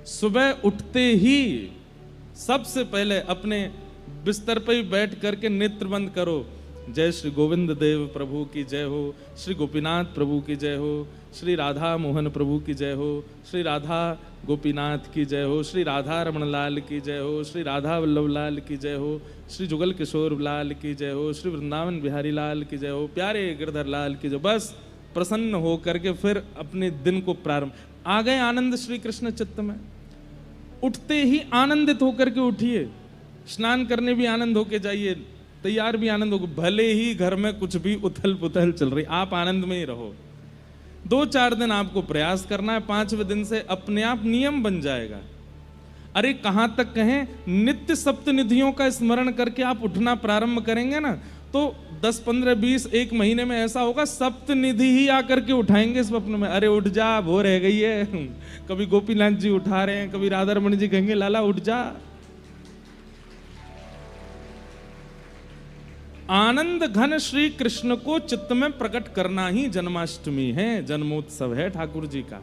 सुबह उठते ही सबसे पहले अपने बिस्तर पर ही बैठ करके नेत्र बंद करो। जय श्री गोविंद देव प्रभु की जय हो, श्री गोपीनाथ प्रभु की जय हो, श्री राधा मोहन प्रभु की जय हो, श्री राधा गोपीनाथ की जय हो, श्री राधा रमण लाल की जय हो, श्री राधा वल्लभ लाल की जय हो, श्री जुगल किशोर लाल की जय हो, श्री वृंदावन बिहारी लाल की जय हो, प्यारे गिरधर लाल की जय। बस प्रसन्न हो करके फिर अपने दिन को प्रारंभ। आ गए आनंद श्री कृष्ण चित्त में, उठते ही आनंदित होकर के उठिए। स्नान करने भी आनंद होके जाइए, तैयार भी आनंद होगा। भले ही घर में कुछ भी उथल पुथल चल रही, आप आनंद में ही रहो। 2-4 दिन आपको प्रयास करना है, 5वें दिन से अपने आप नियम बन जाएगा। अरे कहां तक कहें, नित्य सप्तनिधियों का स्मरण करके आप उठना प्रारंभ करेंगे ना, तो 10, 15, 20, 1 महीने में ऐसा होगा सप्तनिधि ही आकर के उठाएंगे स्वप्न में। अरे उठ जा, भोर रह गई है। कभी गोपीनाथ जी उठा रहे हैं, कभी राधा रमण जी कहेंगे लाला उठ जा। आनंद घन श्री कृष्ण को चित्त में प्रकट करना ही जन्माष्टमी है, जन्मोत्सव है ठाकुर जी का।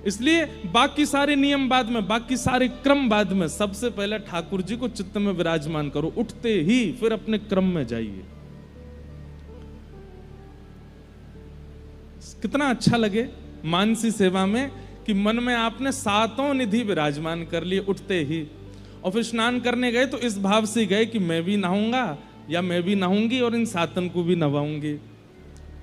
इसलिए बाकी सारे नियम बाद में, बाकी सारे क्रम बाद में, सबसे पहले ठाकुर जी को चित्त में विराजमान करो। उठते ही फिर अपने क्रम में जाइए। कितना अच्छा लगे मानसी सेवा में कि मन में आपने 7 निधि विराजमान कर लिए उठते ही। और फिर स्नान करने गए तो इस भाव से गए कि मैं भी नहाऊंगा या मैं भी नहाऊंगी और इन 7 को भी नवाऊंगी।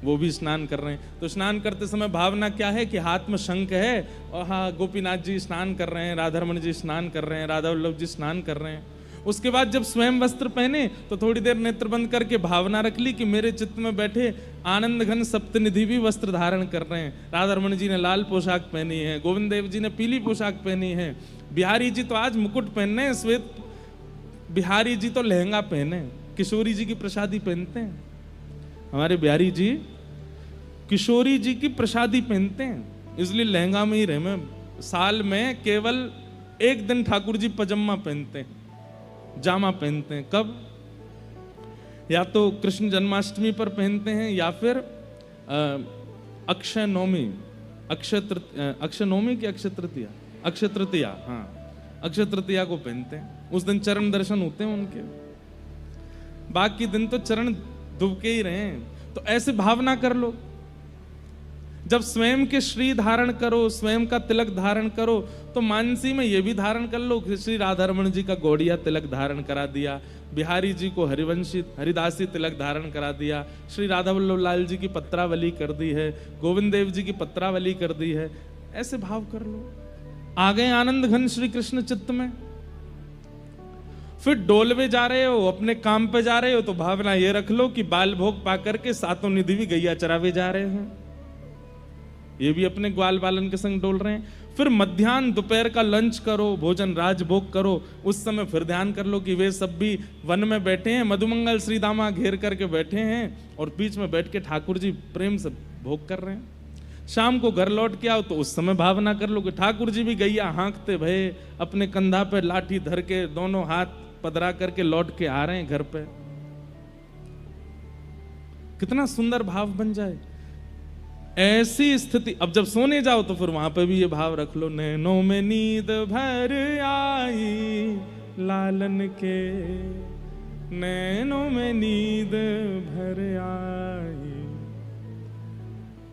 वो भी स्नान कर रहे हैं, तो स्नान करते समय भावना क्या है कि हाथ में शंख है और हाँ गोपीनाथ जी स्नान कर रहे हैं, राधा रमण जी स्नान कर रहे हैं, राधा वल्लभ जी स्नान कर रहे हैं। उसके बाद जब स्वयं वस्त्र पहने तो थोड़ी देर नेत्र बंद करके भावना रख ली कि मेरे चित्त में बैठे आनंद घन सप्तनिधि भी वस्त्र धारण कर रहे हैं। राधा रमण जी ने लाल पोशाक पहनी है, गोविंद देव जी ने पीली पोशाक पहनी है, बिहारी जी तो आज मुकुट पहनने हैं, श्वेत बिहारी जी तो लहंगा पहने, किशोरी जी की प्रसादी पहनते हैं। हमारे बिहारी जी किशोरी जी की प्रसादी पहनते हैं, इसलिए लहंगा में ही रहे। मैं साल में केवल 1 दिन ठाकुर जी पजामा पहनते हैं, जामा पहनते हैं। कब? या तो कृष्ण जन्माष्टमी पर पहनते हैं या फिर अक्षय नवमी, अक्षय नवमी की अक्षय तृतीया, अक्षय तृतीया, हाँ अक्षय तृतीया को पहनते हैं। उस दिन चरण दर्शन होते हैं उनके, बाकी दिन तो चरण दुबके ही रहे हैं। तो ऐसे भावना कर लो। जब स्वयं के श्री धारण करो, स्वयं का तिलक धारण करो, तो मानसी में ये भी धारण कर लो कि श्री राधा रमण जी का गौड़िया तिलक धारण करा दिया, बिहारी जी को हरिवंशी हरिदासी तिलक धारण करा दिया, श्री राधा वल्लभ लाल जी की पत्रावली कर दी है, गोविंद देव जी की पत्रावली कर दी है। ऐसे भाव कर लो। आ गए आनंद घन श्री कृष्ण चित्त में। फिर डोलवे जा रहे हो, अपने काम पे जा रहे हो, तो भावना ये रख लो कि बाल भोग पा करके 7 निधि भी गैया चरावे जा रहे हैं, ये भी अपने ग्वाल बालन के संग डोल रहे हैं। फिर मध्याह्न दोपहर का लंच करो, भोजन राजभोग करो। उस समय फिर ध्यान कर लो कि वे सब भी वन में बैठे हैं, मधुमंगल श्री दामा घेर करके बैठे हैं और बीच में बैठ के ठाकुर जी प्रेम से भोग कर रहे हैं। शाम को घर लौट के आओ तो उस समय भावना कर लो कि ठाकुर जी भी गैया हाँकते भये अपने कंधा पे लाठी धर के दोनों हाथ पदरा करके लौट के आ रहे हैं घर पे। कितना सुंदर भाव बन जाए ऐसी स्थिति। अब जब सोने जाओ तो फिर वहां पे भी ये भाव रख लो, नैनों में नींद भर आई लालन के, नैनों में नींद भर आई।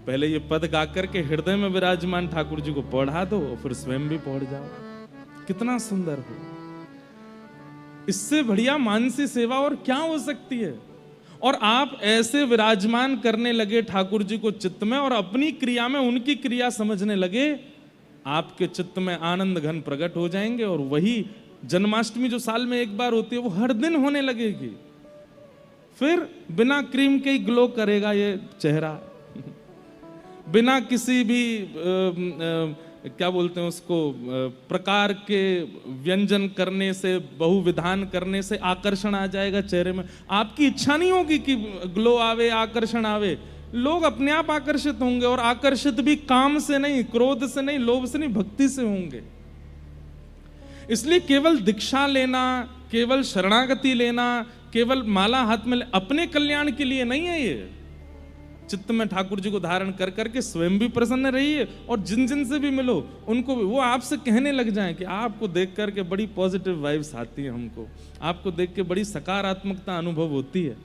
पहले ये पद गा करके हृदय में विराजमान ठाकुर जी को पढ़ा दो और फिर स्वयं भी पढ़ जाओ। कितना सुंदर हो। इससे बढ़िया मानसी सेवा और क्या हो सकती है। और आप ऐसे विराजमान करने लगे ठाकुर जी को चित्त में और अपनी क्रिया में उनकी क्रिया समझने लगे, आपके चित्त में आनंद घन प्रकट हो जाएंगे। और वही जन्माष्टमी जो साल में एक बार होती है वो हर दिन होने लगेगी। फिर बिना क्रीम के ही ग्लो करेगा ये चेहरा, बिना किसी भी क्या बोलते हैं उसको प्रकार के व्यंजन करने से, बहुविधान करने से आकर्षण आ जाएगा चेहरे में। आपकी इच्छा नहीं होगी कि ग्लो आवे, आकर्षण आवे, लोग अपने आप आकर्षित होंगे। और आकर्षित भी काम से नहीं, क्रोध से नहीं, लोभ से नहीं, भक्ति से होंगे। इसलिए केवल दीक्षा लेना, केवल शरणागति लेना, केवल माला हाथ में अपने कल्याण के लिए नहीं है ये। चित्त में ठाकुर जी को धारण कर करके स्वयं भी प्रसन्न रहिए और जिन जिन से भी मिलो उनको भी वो आपसे कहने लग जाएं कि आपको देख करके बड़ी पॉजिटिव वाइब्स आती है, हमको आपको देख के बड़ी सकारात्मकता अनुभव होती है।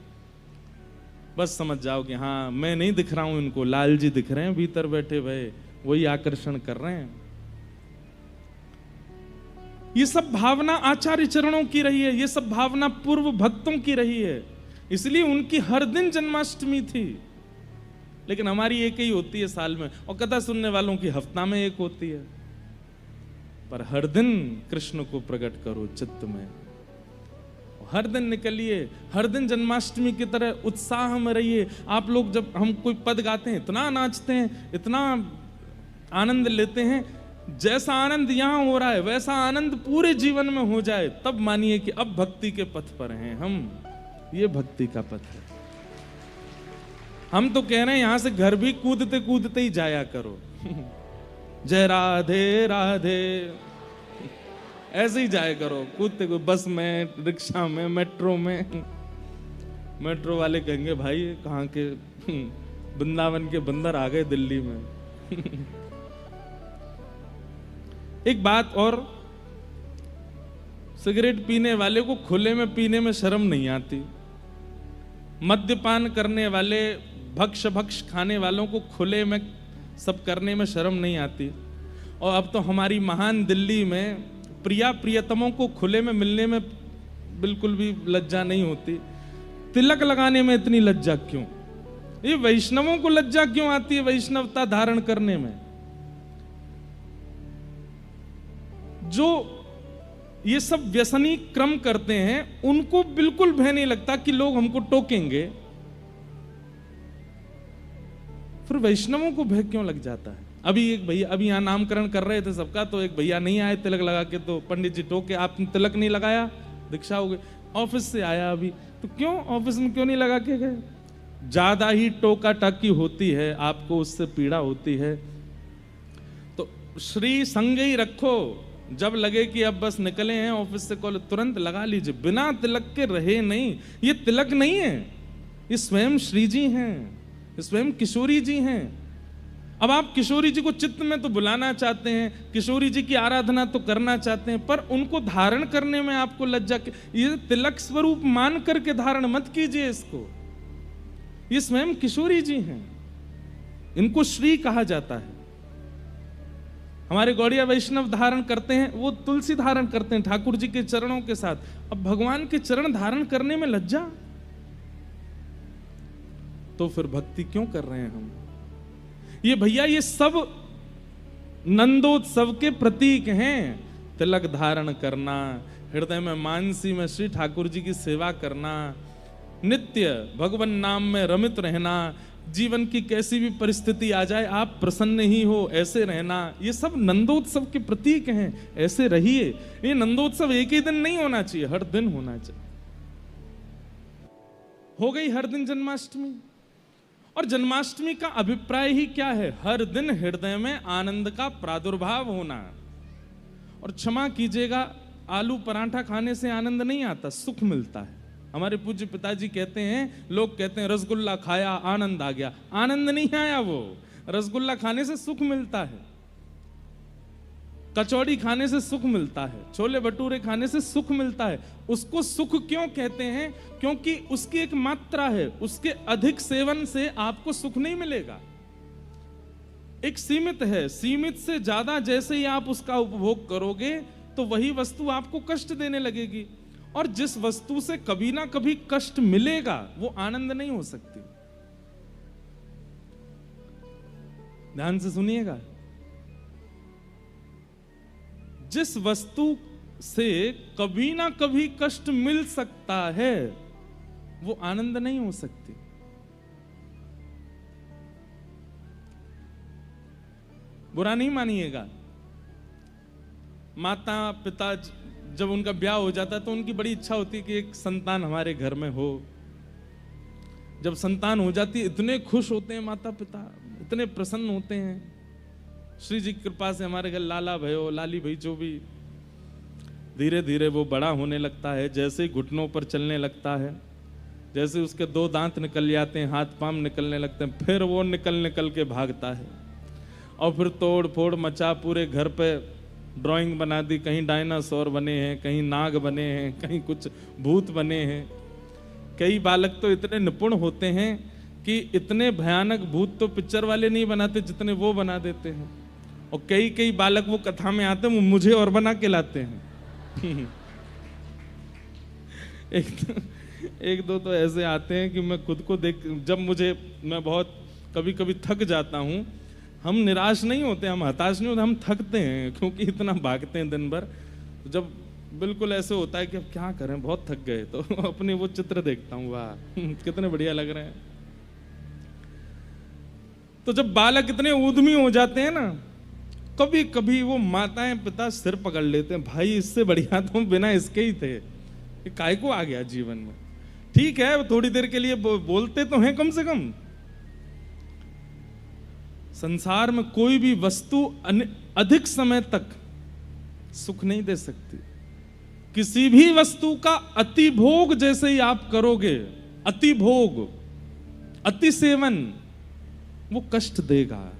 बस समझ जाओ कि हाँ, मैं नहीं दिख रहा हूं इनको, लाल जी दिख रहे हैं भीतर बैठे हुए, वही आकर्षण कर रहे हैं। ये सब भावना आचार्य चरणों की रही है, ये सब भावना पूर्व भक्तों की रही है, इसलिए उनकी हर दिन जन्माष्टमी थी। लेकिन हमारी एक ही होती है साल में, और कथा सुनने वालों की हफ्ता में एक होती है। पर हर दिन कृष्ण को प्रकट करो चित्त में, हर दिन निकलिए, हर दिन जन्माष्टमी की तरह उत्साह में रहिए। आप लोग जब हम कोई पद गाते हैं इतना नाचते हैं, इतना आनंद लेते हैं, जैसा आनंद यहां हो रहा है वैसा आनंद पूरे जीवन में हो जाए, तब मानिए कि अब भक्ति के पथ पर हैं हम। ये भक्ति का पथ है। हम तो कह रहे हैं यहां से घर भी कूदते कूदते ही जाया करो जय राधे राधे, ऐसे ही जाया करो कूदते को, बस में, रिक्शा में, मेट्रो में। मेट्रो वाले कहेंगे भाई कहाँ के वृंदावन के बंदर आ गए दिल्ली में एक बात और, सिगरेट पीने वाले को खुले में पीने में शर्म नहीं आती, मद्यपान करने वाले, भक्ष खाने वालों को खुले में सब करने में शर्म नहीं आती। और अब तो हमारी महान दिल्ली में प्रिया प्रियतमों को खुले में मिलने में बिल्कुल भी लज्जा नहीं होती। तिलक लगाने में इतनी लज्जा क्यों? ये वैष्णवों को लज्जा क्यों आती है वैष्णवता धारण करने में? जो ये सब व्यसनी क्रम करते हैं उनको बिल्कुल भय नहीं लगता कि लोग हमको टोकेंगे, फिर वैष्णवों को भय क्यों लग जाता है? अभी एक भैया, अभी यहाँ नामकरण कर रहे थे सबका, तो एक भैया नहीं आए तिलक लगा के, तो पंडित जी टोके, आपने तिलक नहीं लगाया, दीक्षा हो गई। ऑफिस से आया अभी, तो क्यों ऑफिस में क्यों नहीं लगा के गए? ज्यादा ही टोका टाकी होती है, आपको उससे पीड़ा होती है। तो श्री संग ही रखो, जब लगे कि अब बस निकले हैं ऑफिस से कॉलेज, तुरंत लगा लीजिए, बिना तिलक के रहे नहीं। ये तिलक नहीं है, ये स्वयं श्री जी हैं, स्वयं किशोरी जी हैं। अब आप किशोरी जी को चित्त में तो बुलाना चाहते हैं, किशोरी जी की आराधना तो करना चाहते हैं, पर उनको धारण करने में आपको लज्जा, ये तिलक स्वरूप मान करके धारण मत कीजिए इसको। ये स्वयं किशोरी जी हैं, इनको श्री कहा जाता है। हमारे गौड़िया वैष्णव धारण करते हैं, वो तुलसी धारण करते हैं ठाकुर जी के चरणों के साथ। अब भगवान के चरण धारण करने में लज्जा, तो फिर भक्ति क्यों कर रहे हैं हम? ये भैया ये सब नंदोत्सव के प्रतीक हैं। तिलक धारण करना, हृदय में मानसी में श्री ठाकुर जी की सेवा करना, नित्य भगवान नाम में रमित रहना, जीवन की कैसी भी परिस्थिति आ जाए आप प्रसन्न ही हो ऐसे रहना, ये सब नंदोत्सव के प्रतीक हैं। ऐसे रहिए। ये नंदोत्सव एक ही दिन नहीं होना चाहिए, हर दिन होना चाहिए। हो गई हर दिन जन्माष्टमी। और जन्माष्टमी का अभिप्राय ही क्या है? हर दिन हृदय में आनंद का प्रादुर्भाव होना। और क्षमा कीजिएगा, आलू पराठा खाने से आनंद नहीं आता, सुख मिलता है। हमारे पूज्य पिताजी कहते हैं, लोग कहते हैं रसगुल्ला खाया आनंद आ गया, आनंद नहीं आया। वो रसगुल्ला खाने से सुख मिलता है, कचौड़ी खाने से सुख मिलता है, छोले भटूरे खाने से सुख मिलता है। उसको सुख क्यों कहते हैं? क्योंकि उसकी एक मात्रा है, उसके अधिक सेवन से आपको सुख नहीं मिलेगा। एक सीमित है, सीमित से ज्यादा जैसे ही आप उसका उपभोग करोगे तो वही वस्तु आपको कष्ट देने लगेगी। और जिस वस्तु से कभी ना कभी कष्ट मिलेगा वो आनंद नहीं हो सकती। ध्यान से सुनिएगा, जिस वस्तु से कभी ना कभी कष्ट मिल सकता है वो आनंद नहीं हो सकती। बुरा नहीं मानिएगा, माता पिता जब उनका ब्याह हो जाता है तो उनकी बड़ी इच्छा होती है कि एक संतान हमारे घर में हो। जब संतान हो जाती है इतने खुश होते हैं माता पिता, इतने प्रसन्न होते हैं। श्री जी की कृपा से हमारे घर लाला भयो, लाली भाई जो भी, धीरे धीरे वो बड़ा होने लगता है। जैसे ही घुटनों पर चलने लगता है, जैसे उसके 2 दांत निकल जाते हैं, हाथ पांव निकलने लगते हैं, फिर वो निकल के भागता है और फिर तोड़ फोड़ मचा, पूरे घर पे ड्राइंग बना दी, कहीं डायनासोर बने हैं, कहीं नाग बने हैं, कहीं कुछ भूत बने हैं। कई बालक तो इतने निपुण होते हैं कि इतने भयानक भूत तो पिक्चर वाले नहीं बनाते जितने वो बना देते हैं। और कई बालक वो कथा में आते हैं, वो मुझे और बना के लाते हैं। एक दो तो ऐसे आते हैं कि मैं खुद को देख, जब मैं बहुत कभी थक जाता हूं, हम निराश नहीं होते, हम हताश नहीं होते, हम थकते हैं क्योंकि इतना भागते हैं दिन भर। जब बिल्कुल ऐसे होता है कि अब क्या करें, बहुत थक गए, तो अपने वो चित्र देखता हूँ, वाह कितने बढ़िया लग रहे हैं। तो जब बालक इतने ऊधमी हो जाते हैं ना, कभी कभी वो माताएं पिता सिर पकड़ लेते हैं, भाई इससे बढ़िया तो बिना इसके ही थे, काय को आ गया जीवन में। ठीक है थोड़ी देर के लिए बोलते तो हैं, कम से कम संसार में कोई भी वस्तु अधिक समय तक सुख नहीं दे सकती। किसी भी वस्तु का अति भोग जैसे ही आप करोगे, अति भोग, अति सेवन, वो कष्ट देगा।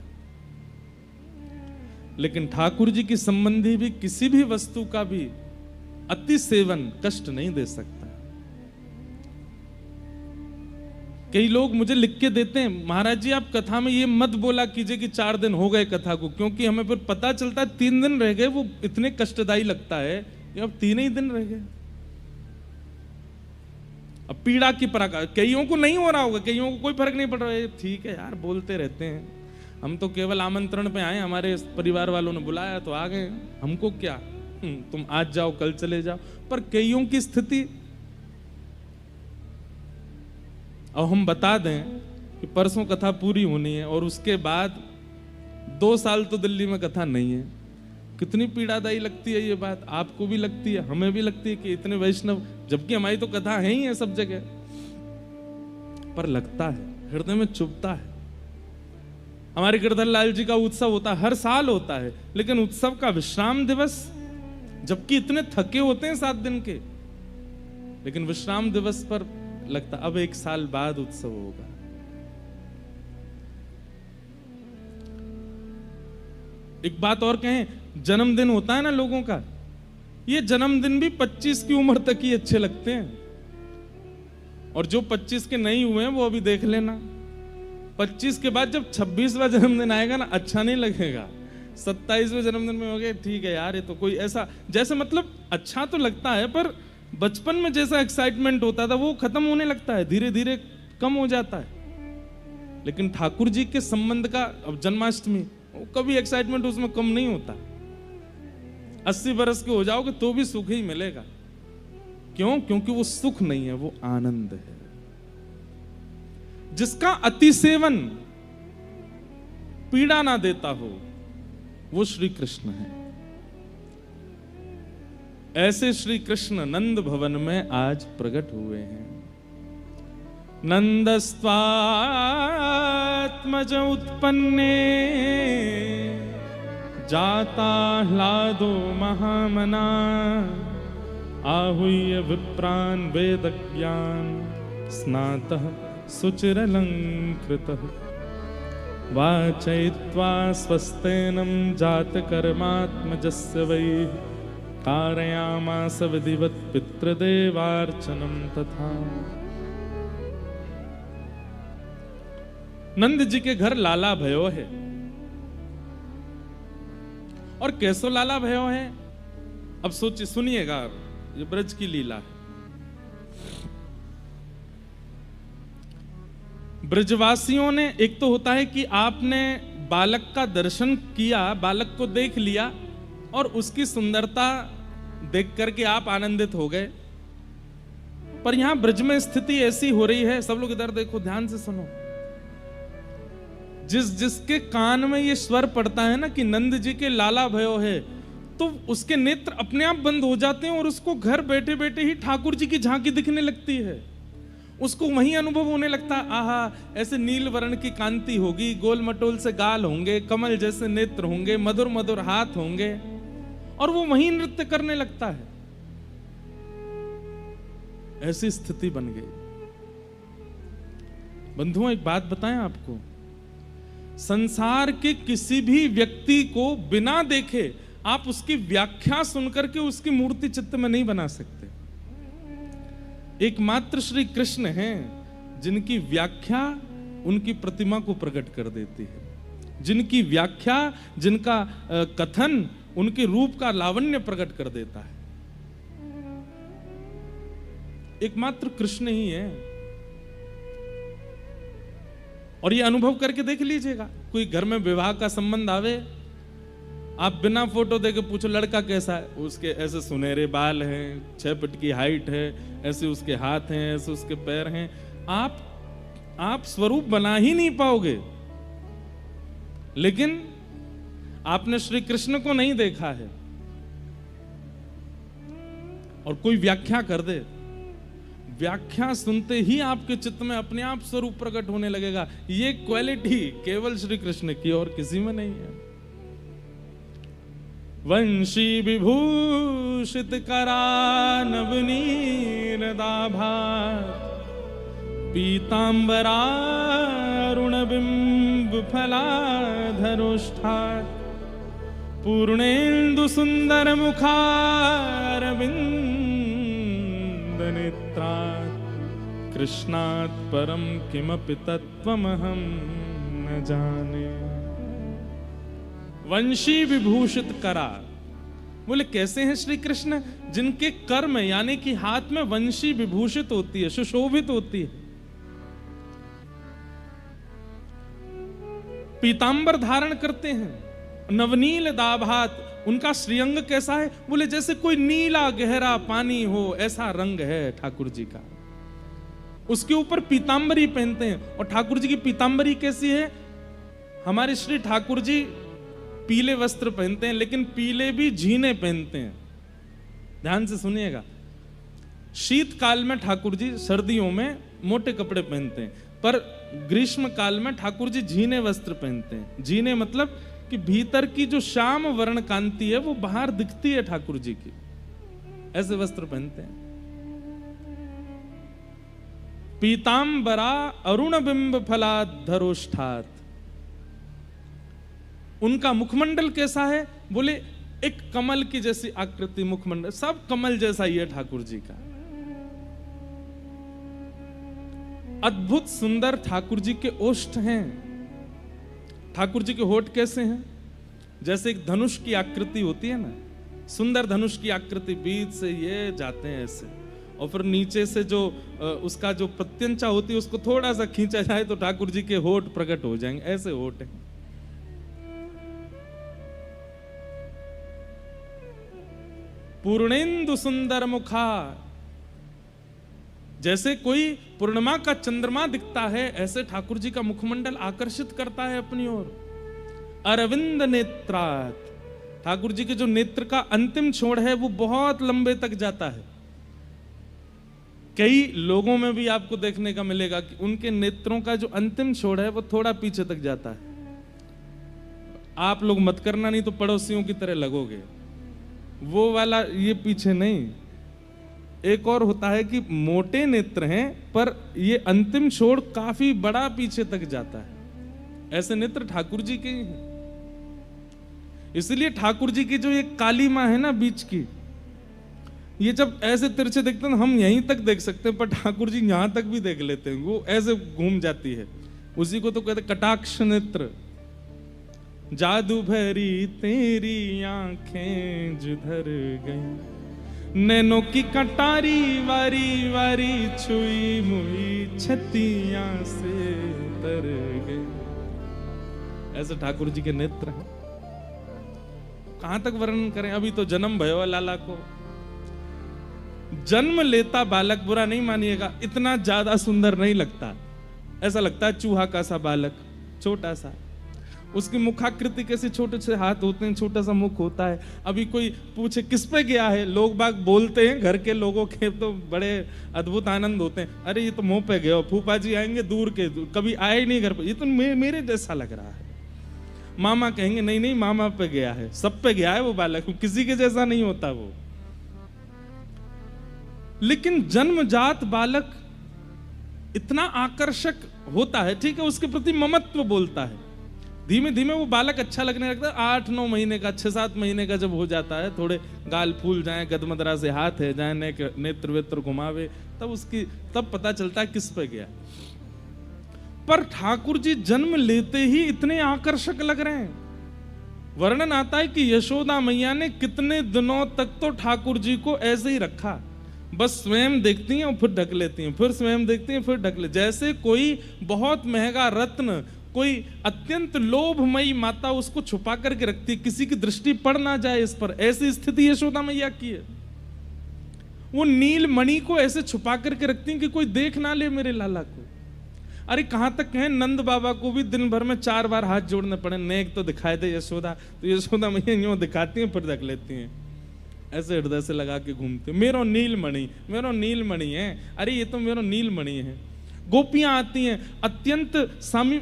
लेकिन ठाकुर जी की संबंधी भी किसी भी वस्तु का भी अति सेवन कष्ट नहीं दे सकता। कई लोग मुझे लिख के देते हैं, महाराज जी आप कथा में ये मत बोला कीजिए कि 4 दिन हो गए कथा को, क्योंकि हमें फिर पता चलता है 3 दिन रह गए, वो इतने कष्टदायी लगता है कि अब 3 ही दिन रह गए। अब पीड़ा की प्रकार, कईयों को नहीं हो रहा होगा, कईयों को कोई फर्क नहीं पड़ रहा है, ठीक है यार बोलते रहते हैं, हम तो केवल आमंत्रण पे आए, हमारे परिवार वालों ने बुलाया तो आ गए, हमको क्या, तुम आज जाओ कल चले जाओ। पर कईयों की स्थिति, और हम बता दें कि परसों कथा पूरी होनी है और उसके बाद 2 साल तो दिल्ली में कथा नहीं है। कितनी पीड़ादायी लगती है ये बात, आपको भी लगती है, हमें भी लगती है कि इतने वैष्णव, जबकि हमारी तो कथा है ही है सब जगह, पर लगता है, हृदय में चुभता है। हमारे गिरधर लाल जी का उत्सव होता है, हर साल होता है, लेकिन उत्सव का विश्राम दिवस, जबकि इतने थके होते हैं 7 दिन के, लेकिन विश्राम दिवस पर लगता अब 1 साल बाद उत्सव होगा। एक बात और कहें, जन्मदिन होता है ना लोगों का, ये जन्मदिन भी 25 की उम्र तक ही अच्छे लगते हैं, और जो 25 के नहीं हुए हैं वो अभी देख लेना, 25 के बाद जब 26वां जन्मदिन आएगा ना, अच्छा नहीं लगेगा। 27वें जन्मदिन में हो गए, ठीक है यार ये तो कोई ऐसा, जैसे मतलब अच्छा तो लगता है, पर बचपन में जैसा एक्साइटमेंट होता था वो खत्म होने लगता है, धीरे धीरे कम हो जाता है। लेकिन ठाकुर जी के संबंध का, अब जन्माष्टमी, कभी एक्साइटमेंट उसमें कम नहीं होता। 80 बरस के हो जाओगे तो भी सुख ही मिलेगा। क्यों? क्योंकि वो सुख नहीं है, वो आनंद है। जिसका अति सेवन पीड़ा ना देता हो, वो श्री कृष्ण है। ऐसे श्री कृष्ण नंद भवन में आज प्रकट हुए हैं। नंदस्त्वात्मज उत्पन्ने जाता ह्लादो महामना आहूय विप्रान् वेदज्ञान स्नातः सुचिरलंकृतः वाचयित्वा स्वस्तेनं जातकर्मात्मजस्य वै कारयामास विधिवत् पितृदेवार्चनं तथा। नंद जी के घर लाला भयो है, और कैसो लाला भयो है, अब सोचिए, सुनिएगा, ये ब्रज की लीला है। ब्रजवासियों ने, एक तो होता है कि आपने बालक का दर्शन किया, बालक को देख लिया और उसकी सुंदरता देख करके आप आनंदित हो गए, पर यहां ब्रज में स्थिति ऐसी हो रही है, सब लोग इधर देखो, ध्यान से सुनो, जिसके कान में ये स्वर पड़ता है ना कि नंद जी के लाला भयो है, तो उसके नेत्र अपने आप बंद हो जाते हैं और उसको घर बैठे बैठे ही ठाकुर जी की झांकी दिखने लगती है। उसको वही अनुभव होने लगता है, आहा ऐसे नील वर्ण की कांति होगी, गोल मटोल से गाल होंगे, कमल जैसे नेत्र होंगे, मधुर मधुर हाथ होंगे, और वो वही नृत्य करने लगता है। ऐसी स्थिति बन गई। बंधुओं एक बात बताएं आपको, संसार के किसी भी व्यक्ति को बिना देखे आप उसकी व्याख्या सुनकर के उसकी मूर्ति चित्त में नहीं बना सकते। एकमात्र श्री कृष्ण हैं जिनकी व्याख्या उनकी प्रतिमा को प्रकट कर देती है, जिनकी व्याख्या, जिनका कथन उनके रूप का लावण्य प्रकट कर देता है। एकमात्र कृष्ण ही है। और ये अनुभव करके देख लीजिएगा, कोई घर में विवाह का संबंध आवे, आप बिना फोटो देके पूछो लड़का कैसा है, उसके ऐसे सुनहरे बाल हैं, 6 फीट की हाइट है, ऐसे उसके हाथ हैं, ऐसे उसके पैर हैं, आप स्वरूप बना ही नहीं पाओगे। लेकिन आपने श्री कृष्ण को नहीं देखा है और कोई व्याख्या कर दे, व्याख्या सुनते ही आपके चित्त में अपने आप स्वरूप प्रकट होने लगेगा। ये क्वालिटी केवल श्री कृष्ण की और किसी में नहीं है। वंशी विभूषित करा नवनीर दाभात, पीतांबरारुण बिंब फलाधरोष्ठात्, पूर्णेन्दु सुंदर मुखारविंद नेत्रात्, कृष्णात् परम किमपि तत्त्वमहं न जाने। वंशी विभूषित करा, बोले कैसे हैं श्री कृष्ण, जिनके कर में यानी कि हाथ में वंशी विभूषित होती है, सुशोभित होती है। पीतांबर धारण करते हैं, नवनील दाभात, उनका श्रीअंग कैसा है, बोले जैसे कोई नीला गहरा पानी हो ऐसा रंग है ठाकुर जी का। उसके ऊपर पीतांबरी पहनते हैं, और ठाकुर जी की पीतांबरी कैसी है, हमारे श्री ठाकुर जी पीले वस्त्र पहनते हैं, लेकिन पीले भी झीने पहनते हैं। ध्यान से सुनिएगा, शीतकाल में ठाकुर जी सर्दियों में मोटे कपड़े पहनते हैं, पर ग्रीष्म काल में ठाकुर जी झीने वस्त्र पहनते हैं। झीने मतलब कि भीतर की जो श्याम वर्ण कांति है वो बाहर दिखती है ठाकुर जी की, ऐसे वस्त्र पहनते हैं। पीतांबरा अरुण बिंब फलाधरोष्ठात्, उनका मुखमंडल कैसा है, बोले एक कमल की जैसी आकृति मुखमंडल, सब कमल जैसा ही है ठाकुर जी का। अद्भुत सुंदर ठाकुर जी के ओष्ठ हैं। ठाकुर जी के होठ कैसे हैं, जैसे एक धनुष की आकृति होती है ना, सुंदर धनुष की आकृति, बीच से ये जाते हैं ऐसे, और फिर नीचे से जो उसका जो प्रत्यंचा होती है उसको थोड़ा सा खींचा जाए तो ठाकुर जी के होठ प्रकट हो जाएंगे, ऐसे होठ हैं। पूर्णेन्दु सुंदर मुखा, जैसे कोई पूर्णिमा का चंद्रमा दिखता है ऐसे ठाकुर जी का मुखमंडल आकर्षित करता है अपनी ओर। अरविंद नेत्रात्, ठाकुर जी के जो नेत्र का अंतिम छोर है वो बहुत लंबे तक जाता है। कई लोगों में भी आपको देखने का मिलेगा कि उनके नेत्रों का जो अंतिम छोर है वो थोड़ा पीछे तक जाता है। आप लोग मत करना, नहीं तो पड़ोसियों की तरह लगोगे। वो वाला ये पीछे नहीं, एक और होता है कि मोटे नेत्र हैं पर ये अंतिम छोर काफी बड़ा पीछे तक जाता है, ऐसे नेत्र ठाकुर जी के हैं। इसलिए ठाकुर जी की जो ये काली माँ है ना बीच की, ये जब ऐसे तिरछे देखते हैं हम यहीं तक देख सकते हैं, पर ठाकुर जी यहां तक भी देख लेते हैं, वो ऐसे घूम जाती है। उसी को तो कहते कटाक्ष नेत्र। जादू भरी तेरी आंखें जिधर गई, नैनों की कटारी वारी वारी छुई मुई छतियां से तर गई। ऐसे ठाकुर जी के नेत्र हैं। कहां तक वर्णन करें, अभी तो जन्म भयो लाला को। जन्म लेता बालक, बुरा नहीं मानिएगा, इतना ज्यादा सुंदर नहीं लगता, ऐसा लगता है चूहा का सा बालक, छोटा सा। उसकी मुखाकृति कैसे, छोटे से हाथ होते हैं, छोटा सा मुख होता है। अभी कोई पूछे किस पे गया है, लोग बाग बोलते हैं, घर के लोगों के तो बड़े अद्भुत आनंद होते हैं, अरे ये तो मुंह पे गया, फूफा जी आएंगे दूर के, कभी आए ही नहीं घर पे, ये तो मेरे जैसा लग रहा है। मामा कहेंगे नहीं नहीं मामा पे गया है, सब पे गया है वो बालक, किसी के जैसा नहीं होता वो। लेकिन जन्मजात बालक इतना आकर्षक होता है, ठीक है, उसके प्रति ममत्व बोलता है। धीमे धीमे वो बालक अच्छा लगने लगता है। 8-9 महीने का, 6-7 महीने का जब हो जाता है, थोड़े गाल फूल जाए, गदमदरा से हाथ है जाए, नेत्र वेत्र घुमावे, तब पता चलता है किस पे गया। पर ठाकुर जी जन्म लेते ही इतने आकर्षक लग रहे हैं। वर्णन आता है कि यशोदा मैया ने कितने दिनों तक तो ठाकुर जी को ऐसे ही रखा, बस स्वयं देखती हैं और फिर ढक लेती हैं, फिर स्वयं देखती हैं फिर ढक ले, जैसे कोई बहुत महंगा रत्न, कोई अत्यंत लोभमयी माता उसको छुपा करके रखती है, किसी की दृष्टि पड़ ना जाए इस पर। ऐसी स्थिति यशोदा मैया की है। वो नील मणि को ऐसे छुपा करके रखती हैं कि कोई देख ना ले मेरे लाला को। अरे कहां तक है, नंद बाबा को भी दिन भर में 4 बार हाथ जोड़ने पड़े, नेक तो दिखाई दे यशोदा, तो यशोदा मैया यूं दिखाती हैं फिर रख लेती हैं, ऐसे हृदय से लगा के घूमते, मेरो नीलमणि, मेरो नीलमणि है, अरे ये तो मेरो नीलमणि है। गोपियां आती हैं, अत्यंत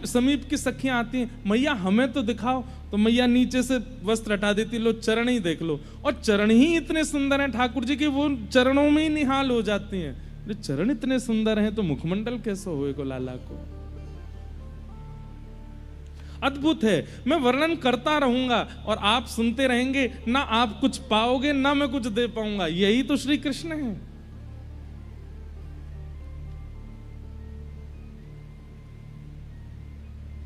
समीप की सखियां आती हैं, मैया हमें तो दिखाओ, तो मैया नीचे से वस्त्र हटा देती, लो चरण ही देख लो, और चरण ही इतने सुंदर हैं ठाकुर जी के, वो चरणों में ही निहाल हो जाती हैं। चरण इतने सुंदर हैं तो मुखमंडल कैसे होए को लाला को। अद्भुत है। मैं वर्णन करता रहूंगा और आप सुनते रहेंगे, ना आप कुछ पाओगे ना मैं कुछ दे पाऊंगा। यही तो श्री कृष्ण है।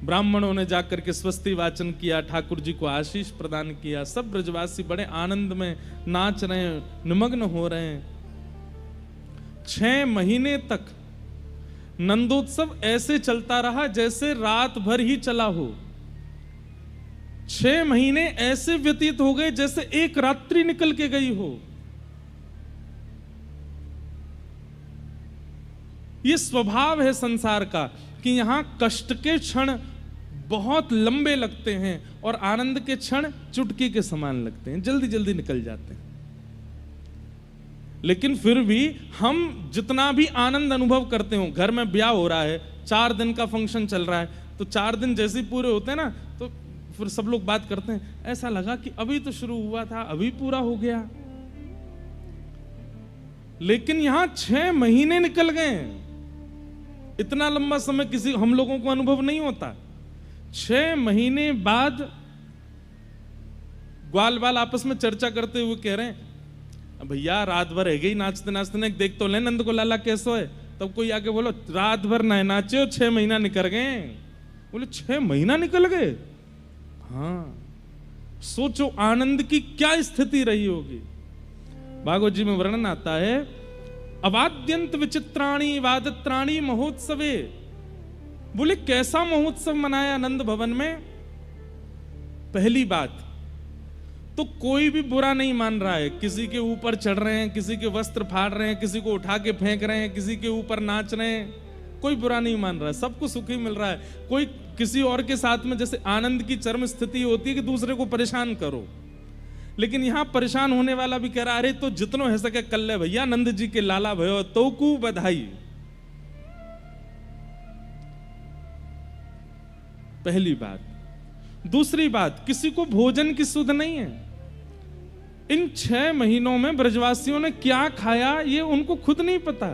ब्राह्मणों ने जाकर के स्वस्ति वाचन किया, ठाकुर जी को आशीष प्रदान किया, सब ब्रजवासी बड़े आनंद में नाच रहे हैं, निमग्न हो रहे हैं। 6 महीने तक नंदोत्सव ऐसे चलता रहा जैसे रात भर ही चला हो। 6 महीने ऐसे व्यतीत हो गए जैसे एक रात्रि निकल के गई हो। ये स्वभाव है संसार का कि यहां कष्ट के क्षण बहुत लंबे लगते हैं और आनंद के क्षण चुटकी के समान लगते हैं, जल्दी जल्दी निकल जाते हैं। लेकिन फिर भी हम जितना भी आनंद अनुभव करते हो, घर में ब्याह हो रहा है, 4 दिन का फंक्शन चल रहा है, तो 4 दिन जैसे ही पूरे होते हैं ना, तो फिर सब लोग बात करते हैं, ऐसा लगा कि अभी तो शुरू हुआ था, अभी पूरा हो गया। लेकिन यहां 6 महीने निकल गए। इतना लंबा समय किसी हम लोगों को अनुभव नहीं होता। 6 महीने बाद ग्वाल बाल आपस में चर्चा करते हुए कह रहे हैं, भैया रात भर है गई नाचते नाचते, देख तो ले नंद को लाला कैसो है। तब कोई आके बोलो, रात भर ना नाचे, 6 महीना निकल गए। बोले 6 महीना निकल गए। हाँ, सोचो आनंद की क्या स्थिति रही होगी। भागवत जी में वर्णन आता है, अवाद्यंत विचित्राणी वादत्राणी महोत्सवे। बोले कैसा महोत्सव मनाया नंद भवन में। पहली बात तो कोई भी बुरा नहीं मान रहा है, किसी के ऊपर चढ़ रहे हैं, किसी के वस्त्र फाड़ रहे हैं, किसी को उठा के फेंक रहे हैं, किसी के ऊपर नाच रहे हैं, कोई बुरा नहीं मान रहा है, सबको सुख ही मिल रहा है। कोई किसी और के साथ में जैसे आनंद की चरम स्थिति होती है कि दूसरे को परेशान करो, लेकिन यहां परेशान होने वाला भी कह रहा, अरे तो जितनो है सके कल ले भैया, नंद जी के लाला भयो तो कू बधाई। पहली बात। दूसरी बात, किसी को भोजन की सुध नहीं है। इन 6 महीनों में ब्रजवासियों ने क्या खाया ये उनको खुद नहीं पता।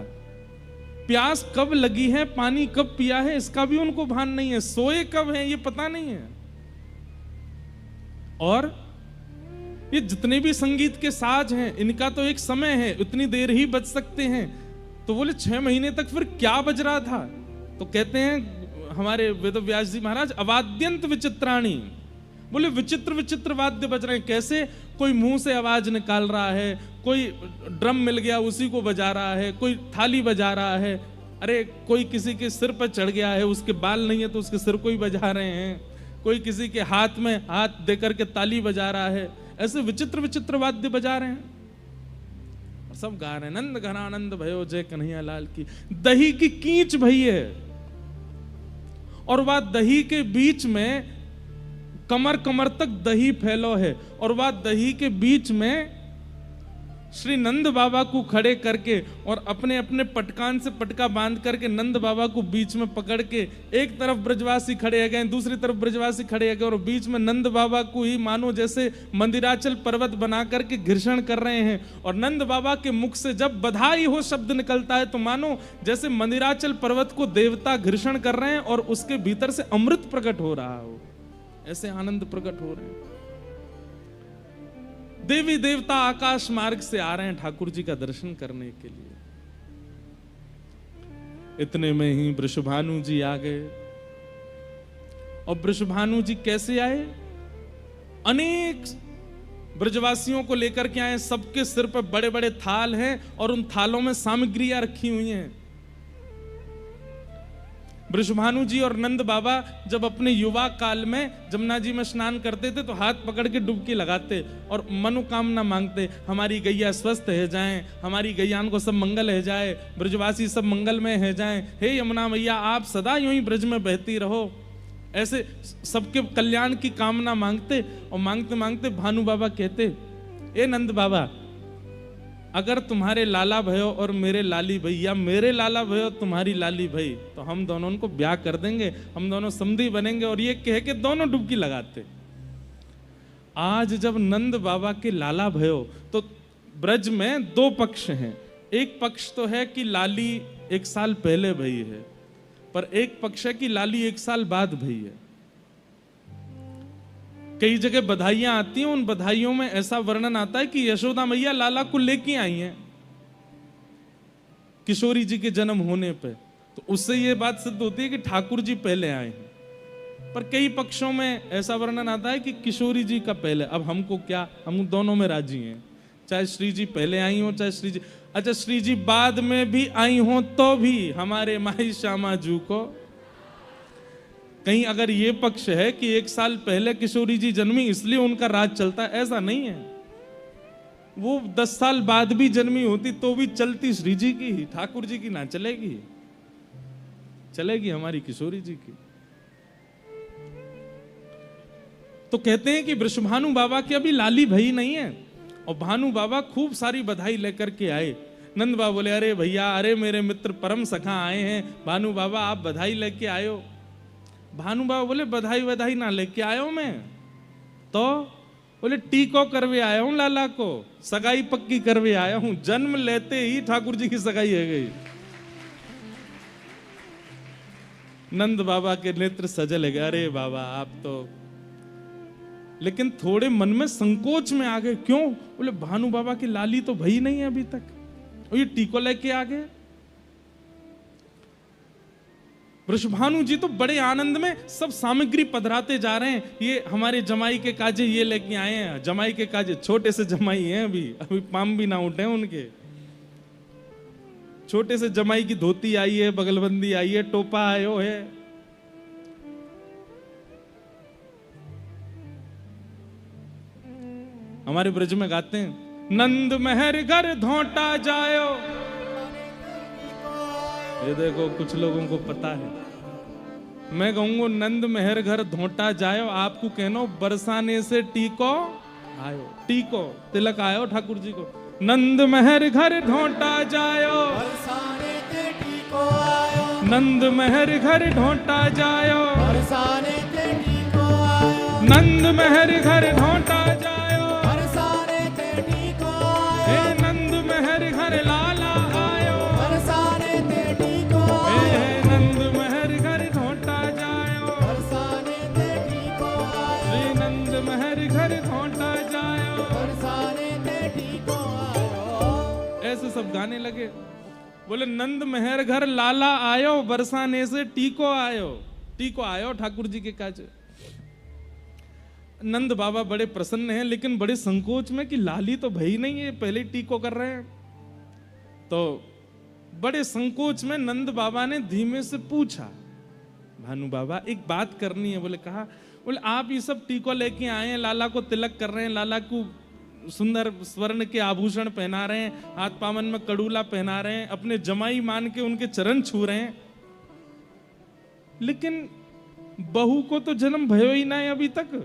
प्यास कब लगी है, पानी कब पिया है, इसका भी उनको भान नहीं है। सोए कब है ये पता नहीं है। और ये जितने भी संगीत के साज हैं, इनका तो एक समय है, उतनी देर ही बज सकते हैं। तो बोले 6 महीने तक फिर क्या बज रहा था। तो कहते हैं हमारे वेदव्यास जी महाराज, अवाद्यंत विचित्राणी। बोले विचित्र विचित्र वाद्य बज रहे हैं। कैसे? कोई मुंह से आवाज निकाल रहा है, कोई ड्रम मिल गया उसी को बजा रहा है, कोई थाली बजा रहा है, अरे कोई किसी के सिर पर चढ़ गया है, उसके बाल नहीं है तो उसके सिर को ही बजा रहे हैं, कोई किसी के हाथ में हाथ देकर के ताली बजा रहा है। ऐसे विचित्र विचित्र वाद्य बजा रहे हैं और सब गा रहे हैं, नंद घनानंद भयो जय कन्हैया लाल की। दही की कीच भई है और वह दही के बीच में कमर कमर तक दही फैलो है और वह दही के बीच में श्री नंद बाबा को खड़े करके और अपने अपने पटकान से पटका बांध करके नंद बाबा को बीच में पकड़ के, एक तरफ ब्रजवासी खड़े है गए, दूसरी तरफ ब्रजवासी खड़े है गए, और बीच में नंद बाबा को ही मानो जैसे मंदिराचल पर्वत बना करके घर्षण कर रहे हैं। और नंद बाबा के मुख से जब बधाई हो शब्द निकलता है तो मानो जैसे मंदिराचल पर्वत को देवता घर्षण कर रहे हैं और उसके भीतर से अमृत प्रकट हो रहा हो, ऐसे आनंद प्रकट हो रहे हैं। देवी देवता आकाश मार्ग से आ रहे हैं ठाकुर जी का दर्शन करने के लिए। इतने में ही वृषभानु जी आ गए। और वृषभानु जी कैसे आए? अनेक ब्रजवासियों को लेकर के आए, सबके सिर पर बड़े बड़े थाल हैं और उन थालों में सामग्रियां रखी हुई हैं। वृषभानु जी और नंद बाबा जब अपने युवा काल में जमुना जी में स्नान करते थे तो हाथ पकड़ के डुबकी लगाते और मनोकामना मांगते, हमारी गैया स्वस्थ है जाएं, हमारी गैयान को सब मंगल है जाए, ब्रजवासी सब मंगल में है जाएं, हे यमुना मैया आप सदा यूं ही ब्रज में बहती रहो। ऐसे सबके कल्याण की कामना मांगते और मांगते मांगते भानु बाबा कहते, ए नंद बाबा, अगर तुम्हारे लाला भयो और मेरे लाली भई, या मेरे लाला भयो तुम्हारी लाली भई, तो हम दोनों को ब्याह कर देंगे, हम दोनों समधी बनेंगे। और ये कह के दोनों डुबकी लगाते। आज जब नंद बाबा के लाला भयो तो ब्रज में दो पक्ष हैं। एक पक्ष तो है कि लाली 1 साल पहले भई है, पर एक पक्ष है कि लाली 1 साल बाद भई है। कई जगह बधाइयां आती हैं, उन बधाइयों में ऐसा वर्णन आता है कि यशोदा मैया लाला को लेके आई हैं किशोरी जी के जन्म होने पे, तो उससे ये बात सिद्ध होती है कि ठाकुर जी पहले आए हैं। पर कई पक्षों में ऐसा वर्णन आता है कि किशोरी जी का पहले। अब हमको क्या, हम दोनों में राजी हैं, चाहे श्री जी पहले आई हो चाहे श्री जी, अच्छा श्री जी बाद में भी आई हो तो भी हमारे माई श्यामा जू को। कहीं अगर ये पक्ष है कि 1 साल पहले किशोरी जी जन्मी इसलिए उनका राज चलता है, ऐसा नहीं है। वो 10 साल बाद भी जन्मी होती तो भी चलती श्री जी की ही, ठाकुर जी की ना चलेगी, चलेगी हमारी किशोरी जी की। तो कहते हैं कि वृषभानु बाबा की अभी लाली भई नहीं है और भानु बाबा खूब सारी बधाई लेकर के आए। नंद बाबा बोले, अरे भैया, अरे मेरे मित्र परम सखा आए हैं, भानु बाबा आप बधाई लेके आए हो। भानु बाबा बोले, बधाई बधाई ना लेके आयो मैं तो, बोले टीको करवे आया हूं लाला को, सगाई पक्की करवे आया हूं। जन्म लेते ही ठाकुर जी की सगाई हो गई। नंद बाबा के नेत्र सजल गए, अरे बाबा आप तो, लेकिन थोड़े मन में संकोच में आ गए। क्यों? बोले भानु बाबा की लाली तो भई नहीं है अभी तक, और ये टीको लेके आ गए। वृषभानु जी तो बड़े आनंद में सब सामग्री पधराते जा रहे हैं। ये हमारे जमाई के काजे ये लेके आए हैं, जमाई के काजे, छोटे से जमाई हैं, अभी पाम भी ना उठे उनके। छोटे से जमाई की धोती आई है, बगलबंदी आई है, टोपा आयो है। हमारे ब्रज में गाते हैं, नंद महर घर धोटा जायो। ये देखो कुछ लोगों को पता है, मैं कहूंगा नंद महर घर धोटा जायो, आपको कहनो बरसाने से टीको आयो। टीको तिलक आयो ठाकुर जी को। नंद महर घर धोटा जायो, बरसाने ते टीको आयो। नंद महर घर धोटा जायो, बरसाने ते टीको आयो। नंद महर घर धोटा जायो, बरसाने ते टीको आयो। हे नंद महर घर लाला आयो, बरसाने ते टीको आयो। हे नंद महर घर धोटा जायो, बरसाने ते टीको आयो। श्री नंद महर घर धोटा जायो। बरसाने ते टीको आयो। ऐसे सब गाने लगे। बोले नंद महर घर लाला आयो, बरसाने से टीको आयो। टीको आयो ठाकुर जी के काज। नंद बाबा बड़े प्रसन्न हैं, लेकिन बड़े संकोच में कि लाली तो भई नहीं है, पहले ही टीको कर रहे हैं। तो बड़े संकोच में नंद बाबा ने धीमे से पूछा, भानु बाबा एक बात करनी है। बोले कहा? बोले आप ये सब टीको लेके आए हैं, लाला को तिलक कर रहे हैं, लाला को सुंदर स्वर्ण के आभूषण पहना रहे हैं, हाथ पावन में कड़ूला पहना रहे हैं, अपने जमाई मान के उनके चरण छू रहे हैं, लेकिन बहू को तो जन्म भयो ही ना है अभी तक।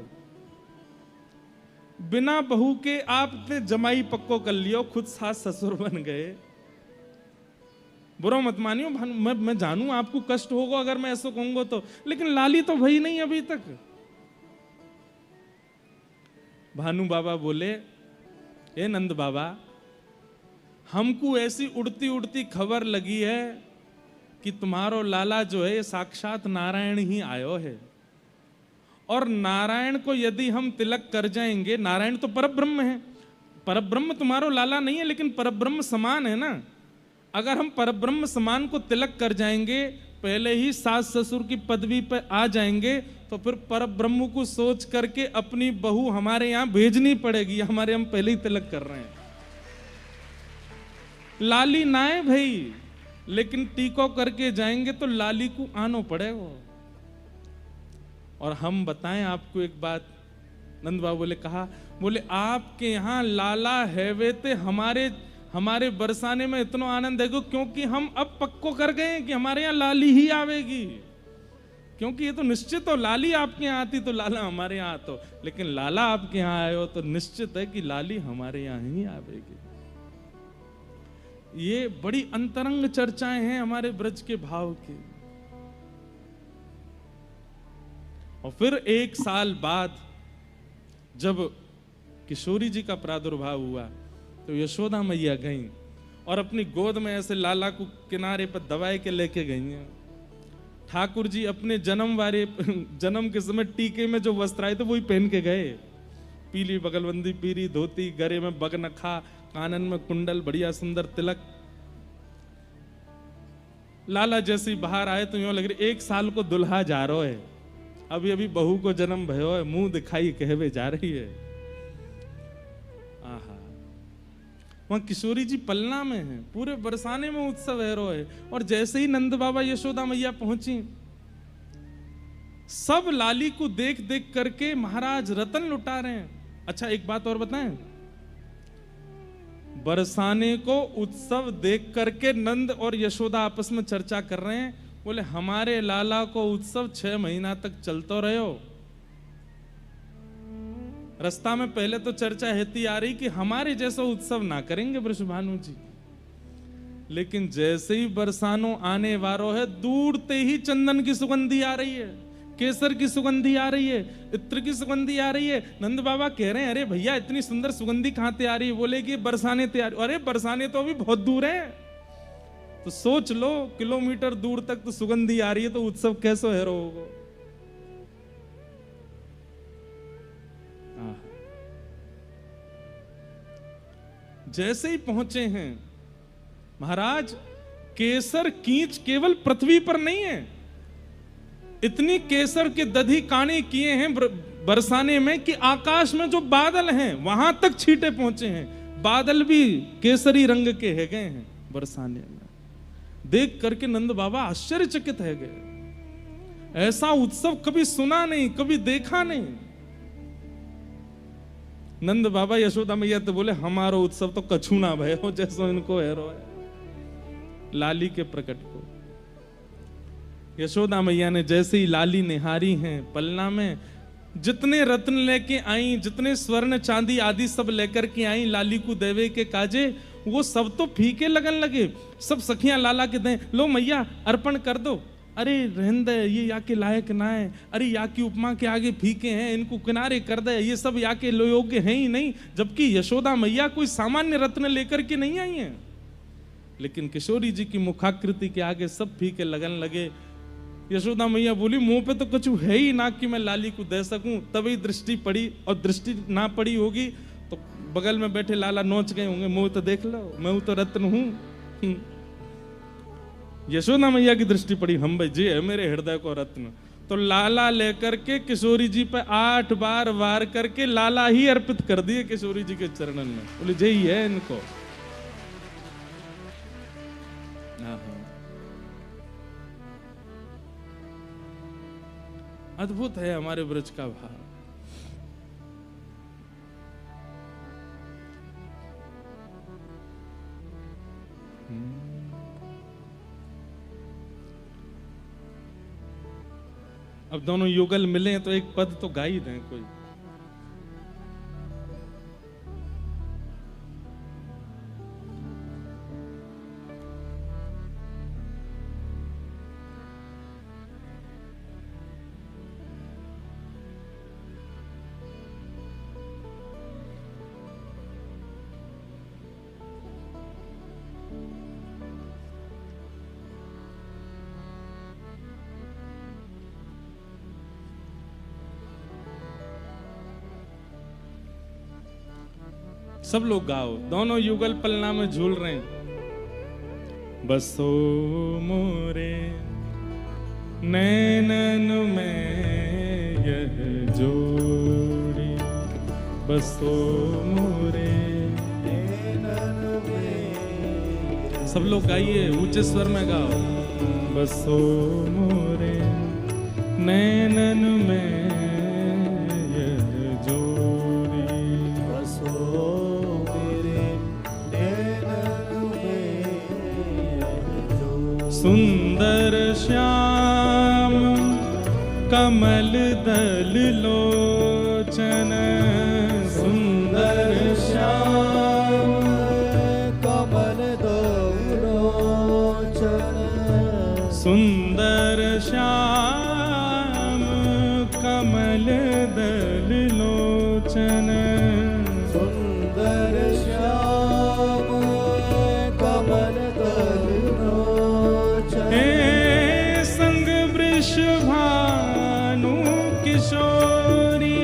बिना बहू के आपने जमाई पक्को कर लियो, खुद सास ससुर बन गए। बुरा मत मानियो, मैं जानू आपको कष्ट होगा अगर मैं ऐसा कहूंगा तो, लेकिन लाली तो भई नहीं अभी तक। भानु बाबा बोले, ए नंद बाबा, हमको ऐसी उड़ती उड़ती खबर लगी है कि तुम्हारो लाला जो है साक्षात नारायण ही आयो है, और नारायण को यदि हम तिलक कर जाएंगे, नारायण तो परब्रह्म है, परब्रह्म तुम्हारो लाला नहीं है लेकिन परब्रह्म समान है ना, अगर हम परब्रह्म समान को तिलक कर जाएंगे, पहले ही सास ससुर की पदवी पर आ जाएंगे, तो फिर परब्रह्म को सोच करके अपनी बहू हमारे यहाँ भेजनी पड़ेगी, हमारे हम पहले ही तिलक कर रहे हैं। लाली ना है भाई, लेकिन टीको करके जाएंगे तो लाली को आनो पड़ेगा। और हम बताएं आपको एक बात, नंद बाबू बोले कहा, बोले आपके यहाँ लाला है वे ते हमारे बरसाने में इतना आनंद है क्योंकि हम अब पक्को कर गए हैं कि हमारे यहाँ लाली ही आवेगी, क्योंकि ये तो निश्चित हो लाली आपके यहाँ आती तो लाला हमारे यहाँ आतो, लेकिन लाला आपके यहाँ आए हो तो निश्चित है कि लाली हमारे यहाँ ही आवेगी। ये बड़ी अंतरंग चर्चाएं हैं हमारे ब्रज के भाव की। और फिर एक साल बाद जब किशोरी जी का प्रादुर्भाव हुआ तो यशोदा मैया गई और अपनी गोद में ऐसे लाला को किनारे पर दबाए के लेके गई हैं। ठाकुर जी अपने जन्म के समय टीके में जो वस्त्र आए थे वही पहन के गए, पीली बगलबंदी, पीली धोती, गले में बगनखा, कानन में कुंडल, बढ़िया सुंदर तिलक। लाला जैसे बाहर आए तो यूं लग रही 1 साल को दुल्हा जा रहा है, अभी अभी बहू को जन्म भयो है, मुंह दिखाई कहवे जा रही है। आहा, वहां किशोरी जी पलना में है, पूरे बरसाने में उत्सव है रो है। और जैसे ही नंद बाबा यशोदा मैया पहुंची, सब लाली को देख देख करके महाराज रतन लुटा रहे हैं। अच्छा एक बात और बताएं, बरसाने को उत्सव देख करके नंद और यशोदा आपस में चर्चा कर रहे हैं, बोले हमारे लाला को उत्सव 6 महीना तक चलते रहो। रास्ता में पहले तो चर्चा हेती आ रही कि हमारे जैसा उत्सव ना करेंगे वृषभानु जी, लेकिन जैसे ही बरसानो आने वालों है, दूरते ही चंदन की सुगंधी आ रही है, केसर की सुगंधी आ रही है, इत्र की सुगंधी आ रही है। नंद बाबा कह रहे हैं अरे भैया इतनी सुंदर सुगंधी कहां से आ रही है? बोले कि बरसाने तैयार। अरे बरसाने तो अभी बहुत दूर है, तो सोच लो किलोमीटर दूर तक तो सुगंधी आ रही है, तो उत्सव कैसे है होगा? जैसे ही पहुंचे हैं महाराज, केसर कींच केवल पृथ्वी पर नहीं है, इतनी केसर के दधी काने किए हैं बरसाने में कि आकाश में जो बादल हैं वहां तक छींटे पहुंचे हैं, बादल भी केसरी रंग के है गए हैं बरसाने में। देख करके नंद बाबा आश्चर्यचकित है गए, ऐसा उत्सव कभी सुना नहीं, कभी देखा नहीं। नंद बाबा यशोदा मैया तो बोले हमारो उत्सव तो कछु ना भय हो जैसो इनको है रो है। लाली के प्रकट को यशोदा मैया ने जैसे ही लाली निहारी हैं पलना में, जितने रत्न लेके आई, जितने स्वर्ण चांदी आदि सब लेकर के आई लाली को देवे के काजे, वो सब तो फीके लगन लगे। सब सखियां लाला के दें, लो मैया अर्पण कर दो। अरे रहन दे, ये या के लायक ना है, अरे या की उपमा के आगे फीके हैं, इनको किनारे कर दे, ये सब या के योग्य हैं ही नहीं। जबकि यशोदा मैया कोई सामान्य रत्न लेकर के नहीं आई हैं, लेकिन किशोरी जी की मुखाकृति के आगे सब फीके लगन लगे। यशोदा मैया बोली मुंह पे तो कुछ है ही ना कि मैं लाली को दे सकूं, तभी दृष्टि पड़ी, और दृष्टि ना पड़ी होगी तो बगल में बैठे लाला नोच गए होंगे, मुंह तो देख लो, मैं तो रत्न हूं। यशोदा मैया की दृष्टि पड़ी, हम भाई जी है मेरे हृदय को रत्न, तो लाला लेकर के किशोरी जी पे 8 बार वार करके लाला ही अर्पित कर दिए किशोरी जी के चरणन में। बोले यही है इनको। अद्भुत है हमारे ब्रज का भाव। अब दोनों युगल मिले तो एक पद तो गा ही दें कोई। सब लोग गाओ, दोनों युगल पलना में झूल रहे हैं। बसो मोरे नैनन में यह जोड़ी, बसो मोरे। सब लोग गाइए, ऊंचे स्वर में गाओ। बसो मोरे नैनन में यह जोड़ी, बसो मेरे नैनन में यह जोड़ी। सुंदर श्याम कमल दल लोचन, सुंदर श्याम कमल दल लोचन। सुंदर श्याम कमल दल लोचन, सुंदर श्याम कमल दल लोचन। हे संग वृषभानु किशोरी,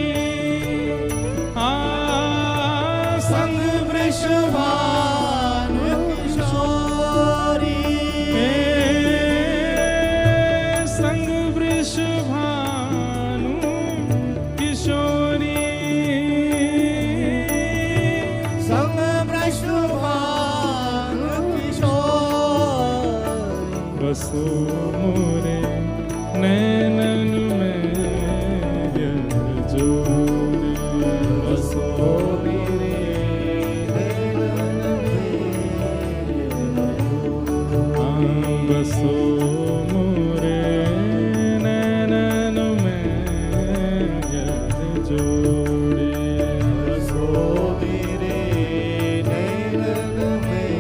संग वृषभानु किशोरी। संग वृषभानु किशोरी, संग वृषभानु किशोरी। बसो मोरे नैनन में यह जोड़ी, बसो मेरे नैनन में बसो मोरे नैनन में यह जोड़ी। बसो मेरे नैनन में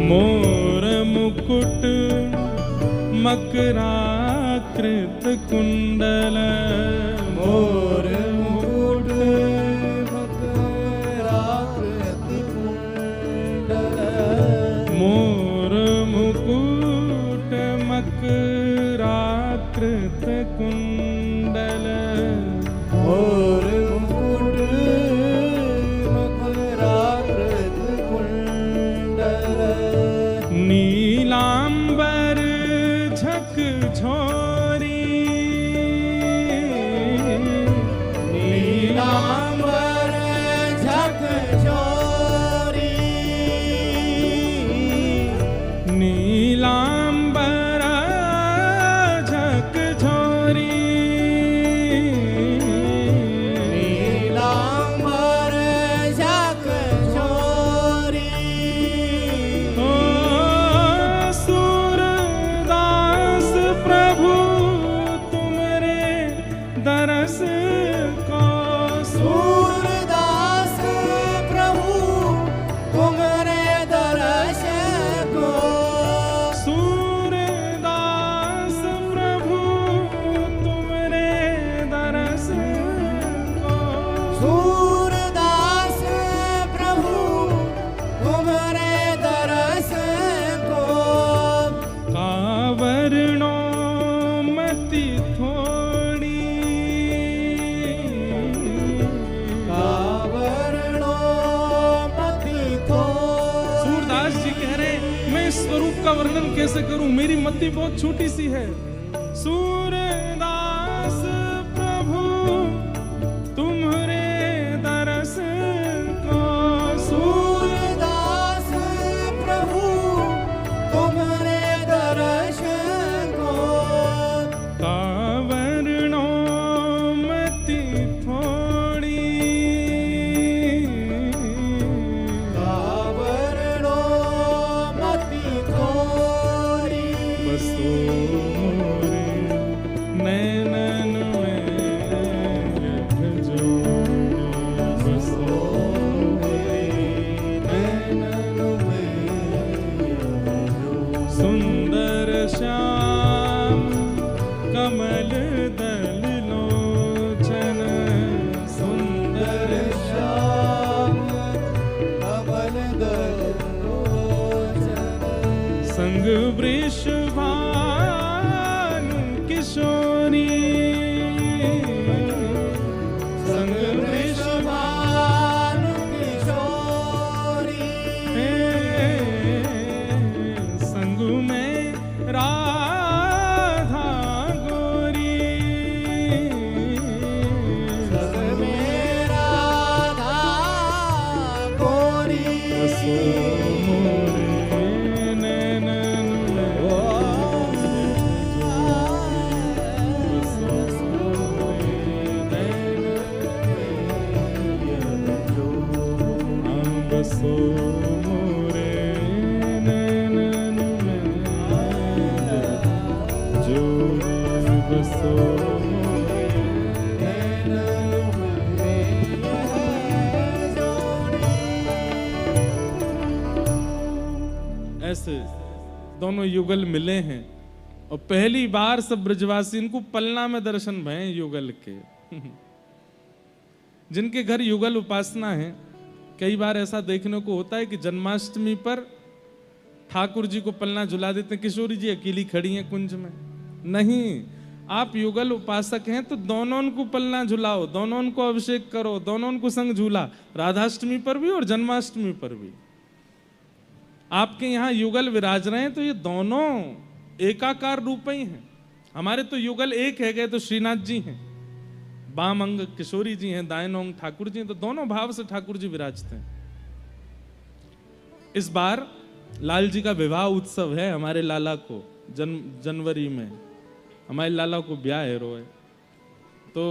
मोर मुकुट मकराकृत कुंडल, मोर मुकुट मकराकृत कुंडल। मोर मुकुट मकराकृत कुंडल, मोर मुकुट मकराकृत कुंडल। नीलांबर झकझोरी, नीलांबर झकझोरी। नीलांबर झकझोरी, नीलांबर झकझोरी। ओ सूरदास प्रभु तुमरे दरस को, सूरदास प्रभु तुम्हारे दर्श को। सूरदास प्रभु तुमरे दरस को, सूरदास प्रभु तुम्हारे दर्श को। कावरणो मति थोड़ी, कावरणो मति थोड़ी। सूरदास जी कह रहे हैं, मैं इस स्वरूप का वर्णन कैसे करूं, मेरी मति बहुत छोटी सी है। सूरदास प्रभु तुम्हारे दरस को, सूरदास प्रभु तुम्हारे दर्श को। कावरणो मति थोड़ी, कावरणो मति थोड़ी। बसो मोरे नैनन में यह जोड़ी, बसो नैनन में सुंदर श्याम कमल दल लोचन, सुंदर श्याम कमल दल लोचन। संग वृषभानु किशोरी, संग वृषभानु बसो मोरे नैनन में जोड़ी बसो मोरे नैनन में जोड़ी। ऐसे दोनों युगल मिले हैं और पहली बार सब ब्रजवासी इनको पलना में दर्शन भये युगल के। जिनके घर युगल उपासना है, कई बार ऐसा देखने को होता है कि जन्माष्टमी पर ठाकुर जी को पलना झुला देते हैं, किशोरी जी अकेली खड़ी हैं कुंज में। नहीं, आप युगल उपासक हैं तो दोनों उनको पलना झुलाओ, दोनों उनको अभिषेक करो, दोनों उनको संग झूला, राधाष्टमी पर भी और जन्माष्टमी पर भी। आपके यहाँ युगल विराज रहे हैं तो ये दोनों एकाकार रूप ही हैं। हमारे तो युगल एक है गए तो श्रीनाथ जी हैं, बाम अंग किशोरी जी हैं, दाएं अंग ठाकुर जी हैं, तो दोनों भाव से ठाकुर जी विराजते हैं। इस बार लाल जी का विवाह उत्सव है हमारे लाला को, जनवरी में हमारे लाला को ब्याह है रोए। तो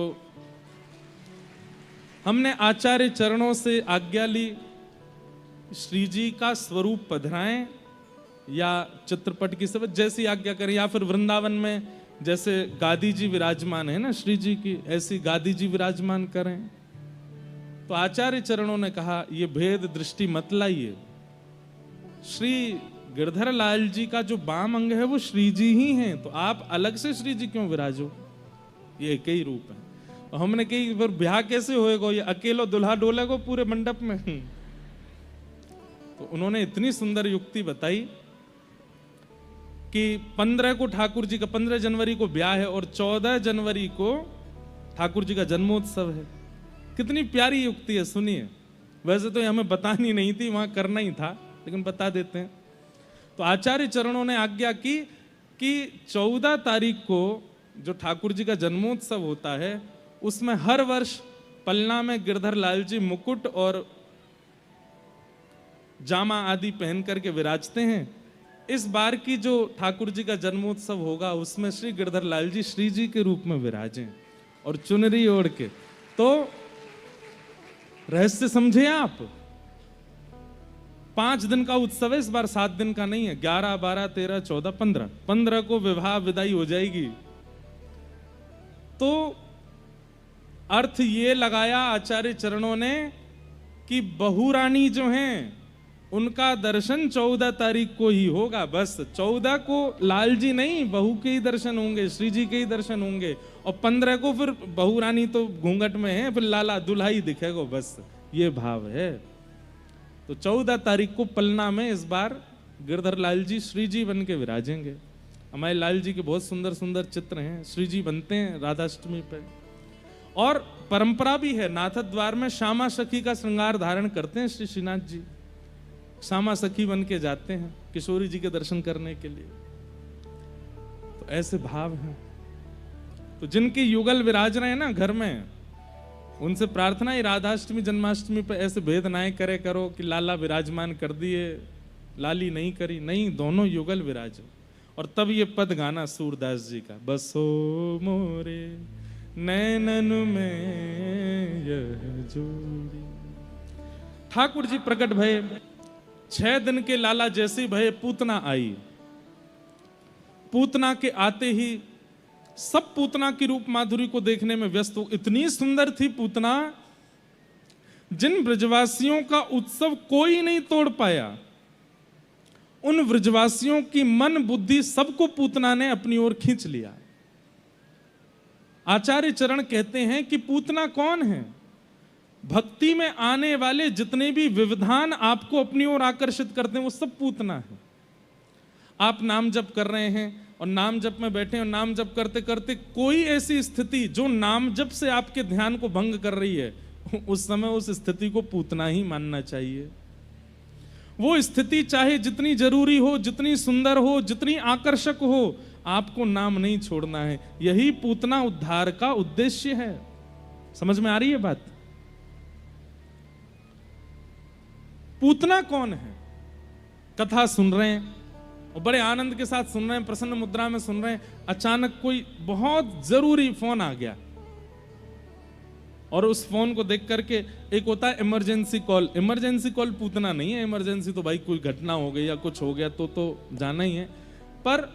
हमने आचार्य चरणों से आज्ञा ली, श्री जी का स्वरूप पधराएं या चित्रपट की सब जैसी आज्ञा करें, या फिर वृंदावन में जैसे गादी जी विराजमान है ना श्री जी की, ऐसी गादी जी विराजमान करें। तो आचार्य चरणों ने कहा ये भेद दृष्टि मत लाइए, श्री गिरधर लाल जी का जो बाम अंग है वो श्री जी ही हैं, तो आप अलग से श्री जी क्यों विराजो, ये एक ही रूप है। और हमने कही फिर ब्याह कैसे होएगा, ये अकेलो दुल्हा डोलेगो पूरे मंडप में। तो उन्होंने इतनी सुंदर युक्ति बताई कि 15 को ठाकुर जी का 15 जनवरी को ब्याह है और 14 जनवरी को ठाकुर जी का जन्मोत्सव है। कितनी प्यारी युक्ति है, सुनिए। वैसे तो ये हमें बतानी नहीं थी, वहां करना ही था, लेकिन बता देते हैं। तो आचार्य चरणों ने आज्ञा की कि 14 तारीख को जो ठाकुर जी का जन्मोत्सव होता है उसमें हर वर्ष पलना में गिरधर लाल जी मुकुट और जामा आदि पहन करके विराजते हैं। इस बार की जो ठाकुर जी का जन्मोत्सव होगा उसमें श्री गिरधर लाल जी श्री जी के रूप में विराजें और चुनरी ओढ़ के। तो रहस्य समझे आप, 5 दिन का उत्सव है इस बार, 7 दिन का नहीं है। 11, 12, 13, 14, 15 को विवाह विदाई हो जाएगी। तो अर्थ ये लगाया आचार्य चरणों ने कि बहू रानी जो हैं उनका दर्शन 14 तारीख को ही होगा। बस 14 को लाल जी नहीं, बहू के ही दर्शन होंगे, श्री जी के ही दर्शन होंगे। और 15 को फिर बहू रानी तो घूंघट में है, फिर लाला दुल्हा ही दिखेगा। बस ये भाव है। तो 14 तारीख को पलना में इस बार गिरधर लाल जी श्री जी बन के विराजेंगे। हमारे लाल जी के बहुत सुंदर सुंदर चित्र हैं, श्री जी बनते हैं राधाष्टमी पे। और परंपरा भी है, नाथ द्वार में श्यामा सखी का श्रृंगार धारण करते हैं श्री श्रीनाथ जी, श्यामा सखी बन के जाते हैं किशोरी जी के दर्शन करने के लिए। तो ऐसे भाव हैं। तो जिनके युगल विराज रहे हैं ना घर में, उनसे प्रार्थना ही राधाष्टमी जन्माष्टमी पे ऐसे भेद ना करे करो कि लाला विराजमान कर दिए लाली नहीं करी, नहीं, दोनों युगल विराजो। और तब ये पद गाना सूरदास जी का, बसो मोरे नैनन में यह जोड़ी। ठाकुर जी प्रकट भये, 6 दिन के लाला जैसे भये पूतना आई। पूतना के आते ही सब पूतना की रूप माधुरी को देखने में व्यस्त हो। इतनी सुंदर थी पूतना, जिन ब्रजवासियों का उत्सव कोई नहीं तोड़ पाया, उन ब्रजवासियों की मन बुद्धि सबको पूतना ने अपनी ओर खींच लिया। आचार्य चरण कहते हैं कि पूतना कौन है? भक्ति में आने वाले जितने भी विविधान आपको अपनी ओर आकर्षित करते हैं वो सब पूतना है। आप नाम जप कर रहे हैं और नाम जप में बैठे और नाम जप करते करते कोई ऐसी स्थिति जो नाम जप से आपके ध्यान को भंग कर रही है, उस समय उस स्थिति को पूतना ही मानना चाहिए। वो स्थिति चाहे जितनी जरूरी हो, जितनी सुंदर हो, जितनी आकर्षक हो, आपको नाम नहीं छोड़ना है। यही पूतना उद्धार का उद्देश्य है। समझ में आ रही है बात? पूतना कौन है? कथा सुन रहे हैं और बड़े आनंद के साथ सुन रहे हैं, प्रसन्न मुद्रा में सुन रहे हैं, अचानक कोई बहुत जरूरी फोन आ गया। और उस फोन को देख करके एक होता है emergency call, emergency call Putana नहीं है, इमरजेंसी तो भाई कोई घटना हो गई या कुछ हो गया तो जाना ही है, पर